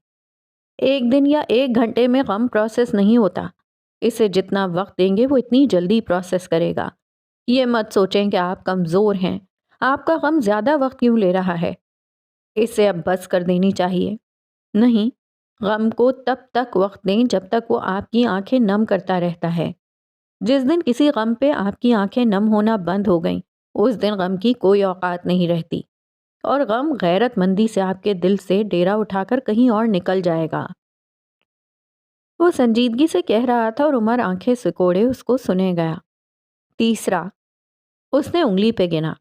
ایک دن یا ایک گھنٹے میں غم پروسیس نہیں ہوتا۔ اسے جتنا وقت دیں گے وہ اتنی جلدی پروسیس کرے گا۔ یہ مت سوچیں کہ آپ کمزور ہیں، آپ کا غم زیادہ وقت کیوں لے رہا ہے، اسے اب بس کر دینی چاہیے۔ نہیں، غم کو تب تک وقت دیں جب تک وہ آپ کی آنکھیں نم کرتا رہتا ہے۔ جس دن کسی غم پہ آپ کی آنکھیں نم ہونا بند ہو گئیں، اس دن غم کی کوئی اوقات نہیں رہتی، اور غم غیرت مندی سے آپ کے دل سے ڈیرا اٹھا کر کہیں اور نکل جائے گا۔ وہ سنجیدگی سے کہہ رہا تھا اور عمر آنکھیں سکوڑے اس کو سنے گیا۔ تیسرا، اس نے انگلی پہ گنا،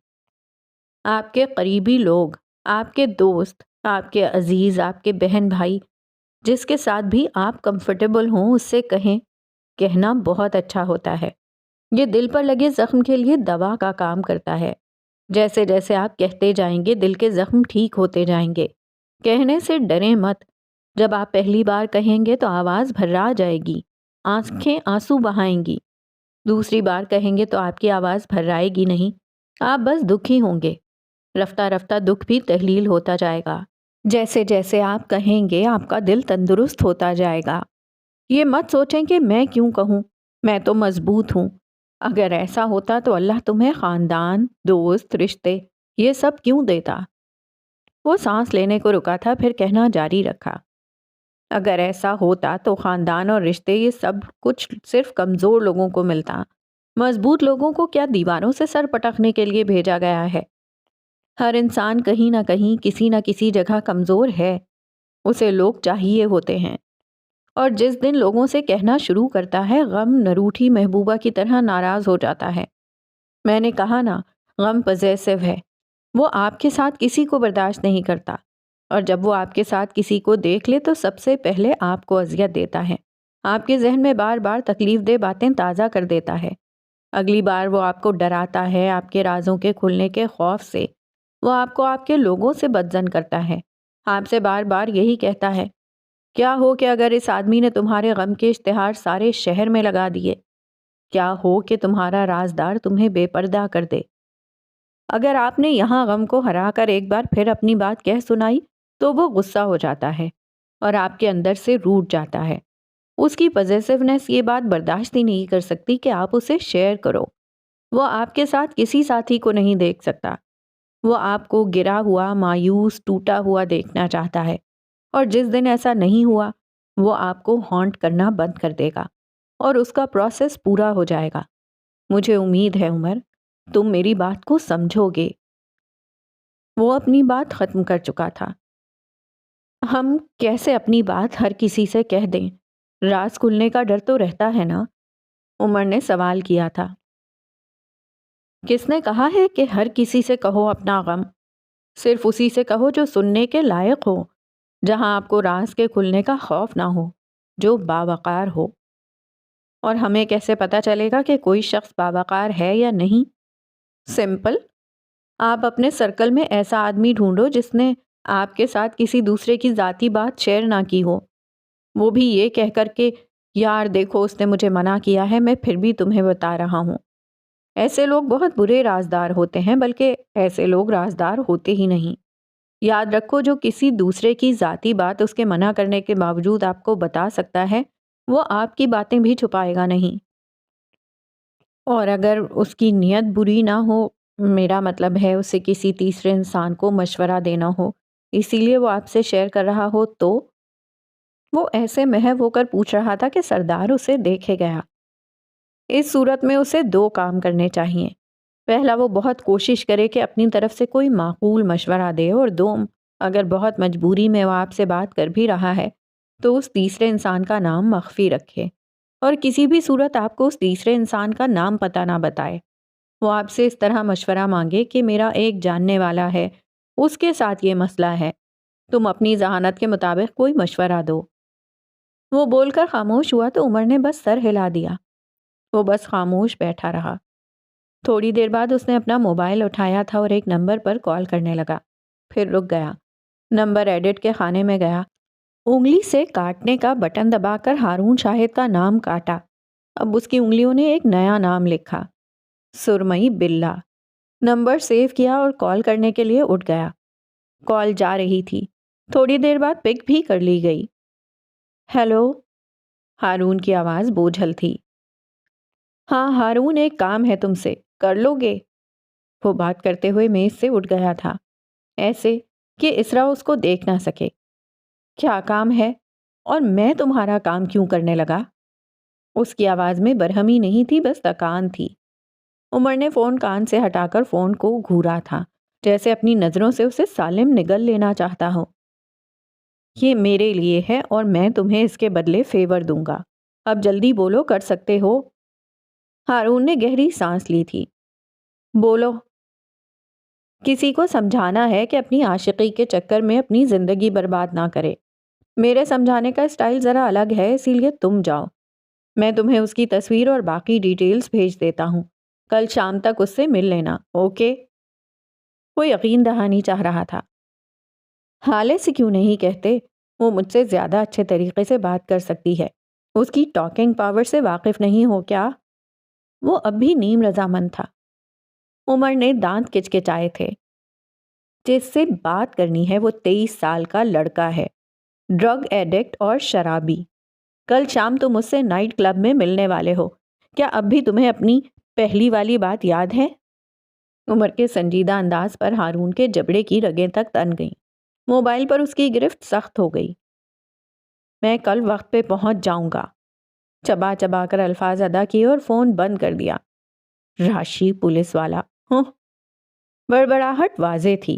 آپ کے قریبی لوگ، آپ کے دوست، آپ کے عزیز، آپ کے بہن بھائی، جس کے ساتھ بھی آپ کمفرٹیبل ہوں اس سے کہیں۔ کہنا بہت اچھا ہوتا ہے، یہ دل پر لگے زخم کے لیے دوا کا کام کرتا ہے۔ جیسے جیسے آپ کہتے جائیں گے دل کے زخم ٹھیک ہوتے جائیں گے۔ کہنے سے ڈریں مت، جب آپ پہلی بار کہیں گے تو آواز بھرا جائے گی، آنکھیں آنسو بہائیں گی۔ دوسری بار کہیں گے تو آپ کی آواز بھرائے گی نہیں، آپ بس دکھی ہوں گے۔ رفتہ رفتہ دکھ بھی تحلیل ہوتا جائے گا۔ جیسے جیسے آپ کہیں گے آپ کا دل تندرست ہوتا جائے گا۔ یہ مت سوچیں کہ میں کیوں کہوں، میں تو مضبوط ہوں۔ اگر ایسا ہوتا تو اللہ تمہیں خاندان، دوست، رشتے یہ سب کیوں دیتا؟ وہ سانس لینے کو رکا تھا، پھر کہنا جاری رکھا، اگر ایسا ہوتا تو خاندان اور رشتے یہ سب کچھ صرف کمزور لوگوں کو ملتا۔ مضبوط لوگوں کو کیا دیواروں سے سر پٹکنے کے لیے بھیجا گیا ہے؟ ہر انسان کہیں نہ کہیں کسی نہ کسی جگہ کمزور ہے، اسے لوگ چاہیے ہوتے ہیں۔ اور جس دن لوگوں سے کہنا شروع کرتا ہے غم نروٹھی محبوبہ کی طرح ناراض ہو جاتا ہے۔ میں نے کہا نا، غم پوزیسو ہے، وہ آپ کے ساتھ کسی کو برداشت نہیں کرتا، اور جب وہ آپ کے ساتھ کسی کو دیکھ لے تو سب سے پہلے آپ کو اذیت دیتا ہے، آپ کے ذہن میں بار بار تکلیف دہ باتیں تازہ کر دیتا ہے۔ اگلی بار وہ آپ کو ڈراتا ہے آپ کے رازوں کے کھلنے کے خوف سے، وہ آپ کو آپ کے لوگوں سے بدظن کرتا ہے، آپ سے بار بار یہی کہتا ہے، کیا ہو کہ اگر اس آدمی نے تمہارے غم کے اشتہار سارے شہر میں لگا دیے؟ کیا ہو کہ تمہارا رازدار تمہیں بے پردہ کر دے؟ اگر آپ نے یہاں غم کو ہرا کر ایک بار پھر اپنی بات کہہ سنائی تو وہ غصہ ہو جاتا ہے اور آپ کے اندر سے روٹھ جاتا ہے۔ اس کی پوزیسونیس یہ بات برداشت ہی نہیں کر سکتی کہ آپ اسے شیئر کرو۔ وہ آپ کے ساتھ کسی ساتھی کو نہیں دیکھ سکتا، وہ آپ کو گرا ہوا، مایوس، ٹوٹا ہوا دیکھنا چاہتا ہے، اور جس دن ایسا نہیں ہوا وہ آپ کو ہانٹ کرنا بند کر دے گا اور اس کا پروسیس پورا ہو جائے گا۔ مجھے امید ہے عمر، تم میری بات کو سمجھو گے۔ وہ اپنی بات ختم کر چکا تھا۔ ہم کیسے اپنی بات ہر کسی سے کہہ دیں؟ راز کھلنے کا ڈر تو رہتا ہے نا؟ عمر نے سوال کیا تھا۔ کس نے کہا ہے کہ ہر کسی سے کہو اپنا غم؟ صرف اسی سے کہو جو سننے کے لائق ہو، جہاں آپ کو راز کے کھلنے کا خوف نہ ہو، جو باوقار ہو۔ اور ہمیں کیسے پتہ چلے گا کہ کوئی شخص باوقار ہے یا نہیں؟ سمپل، آپ اپنے سرکل میں ایسا آدمی ڈھونڈو جس نے آپ کے ساتھ کسی دوسرے کی ذاتی بات شیئر نہ کی ہو، وہ بھی یہ کہہ کر کہ یار دیکھو اس نے مجھے منع کیا ہے، میں پھر بھی تمہیں بتا رہا ہوں۔ ایسے لوگ بہت برے رازدار ہوتے ہیں، بلکہ ایسے لوگ رازدار ہوتے ہی نہیں۔ یاد رکھو، جو کسی دوسرے کی ذاتی بات اس کے منع کرنے کے باوجود آپ کو بتا سکتا ہے، وہ آپ کی باتیں بھی چھپائے گا نہیں۔ اور اگر اس کی نیت بری نہ ہو، میرا مطلب ہے اسے کسی تیسرے انسان کو مشورہ دینا ہو، اسی لیے وہ آپ سے شیئر کر رہا ہو، تو وہ ایسے محو ہو کر پوچھ رہا تھا کہ سردار اسے دیکھے گیا۔ اس صورت میں اسے دو کام کرنے چاہیے۔ پہلا، وہ بہت کوشش کرے کہ اپنی طرف سے کوئی معقول مشورہ دے، اور دوم، اگر بہت مجبوری میں وہ آپ سے بات کر بھی رہا ہے تو اس تیسرے انسان کا نام مخفی رکھے، اور کسی بھی صورت آپ کو اس تیسرے انسان کا نام پتہ نہ بتائے۔ وہ آپ سے اس طرح مشورہ مانگے کہ میرا ایک جاننے والا ہے، اس کے ساتھ یہ مسئلہ ہے، تم اپنی ذہانت کے مطابق کوئی مشورہ دو۔ وہ بول کر خاموش ہوا تو عمر نے بس سر ہلا دیا۔ وہ بس خاموش بیٹھا رہا۔ تھوڑی دیر بعد اس نے اپنا موبائل اٹھایا تھا اور ایک نمبر پر کال کرنے لگا، پھر رک گیا۔ نمبر ایڈٹ کے خانے میں گیا، انگلی سے کاٹنے کا بٹن دبا کر ہارون شاہد کا نام کاٹا۔ اب اس کی انگلیوں نے ایک نیا نام لکھا، سرمئی بلّا۔ نمبر سیو کیا اور کال کرنے کے لیے اٹھ گیا۔ کال جا رہی تھی، تھوڑی دیر بعد پک بھی کر لی گئی۔ ہیلو، ہارون کی آواز بوجھل تھی۔ ہاں ہارون، ایک کام ہے تم سے، کر لو گے؟ وہ بات کرتے ہوئے میز سے اٹھ گیا تھا، ایسے کہ اسرا اس کو دیکھ نہ سکے۔ کیا کام ہے؟ اور میں تمہارا کام کیوں کرنے لگا؟ اس کی آواز میں برہمی نہیں تھی، بس تکان تھی۔ عمر نے فون کان سے ہٹا کر فون کو گھورا تھا، جیسے اپنی نظروں سے اسے سالم نگل لینا چاہتا ہو۔ یہ میرے لیے ہے اور میں تمہیں اس کے بدلے فیور دوں گا. اب جلدی بولو، کر سکتے ہو. ہارون نے گہری سانس لی تھی. بولو. کسی کو سمجھانا ہے کہ اپنی عاشقی کے چکر میں اپنی زندگی برباد نہ کرے. میرے سمجھانے کا اسٹائل ذرا الگ ہے، اسی لیے تم جاؤ. میں تمہیں اس کی تصویر اور باقی ڈیٹیلز بھیج دیتا ہوں. کل شام تک اس سے مل لینا، اوکے؟ وہ یقین دہانی چاہ رہا تھا. حالے سے کیوں نہیں کہتے؟ وہ مجھ سے زیادہ اچھے طریقے سے بات کر سکتی ہے. اس کی ٹاکنگ پاور سے واقف نہیں ہو کیا؟ وہ اب بھی نیم رضامند تھا. عمر نے دانت کچکچائے تھے. جس سے بات کرنی ہے وہ 23 سال کا لڑکا ہے، ڈرگ ایڈکٹ اور شرابی. کل شام تم مجھ سے نائٹ کلب میں ملنے والے ہو. کیا اب بھی تمہیں اپنی پہلی والی بات یاد ہے؟ عمر کے سنجیدہ انداز پر ہارون کے جبڑے کی رگیں تک تن گئیں. موبائل پر اس کی گرفت سخت ہو گئی. میں کل وقت پہ پہنچ جاؤں گا. چبا چبا کر الفاظ ادا کیے اور فون بند کر دیا. راشی پولیس والا. بڑبڑاہٹ واضح تھی.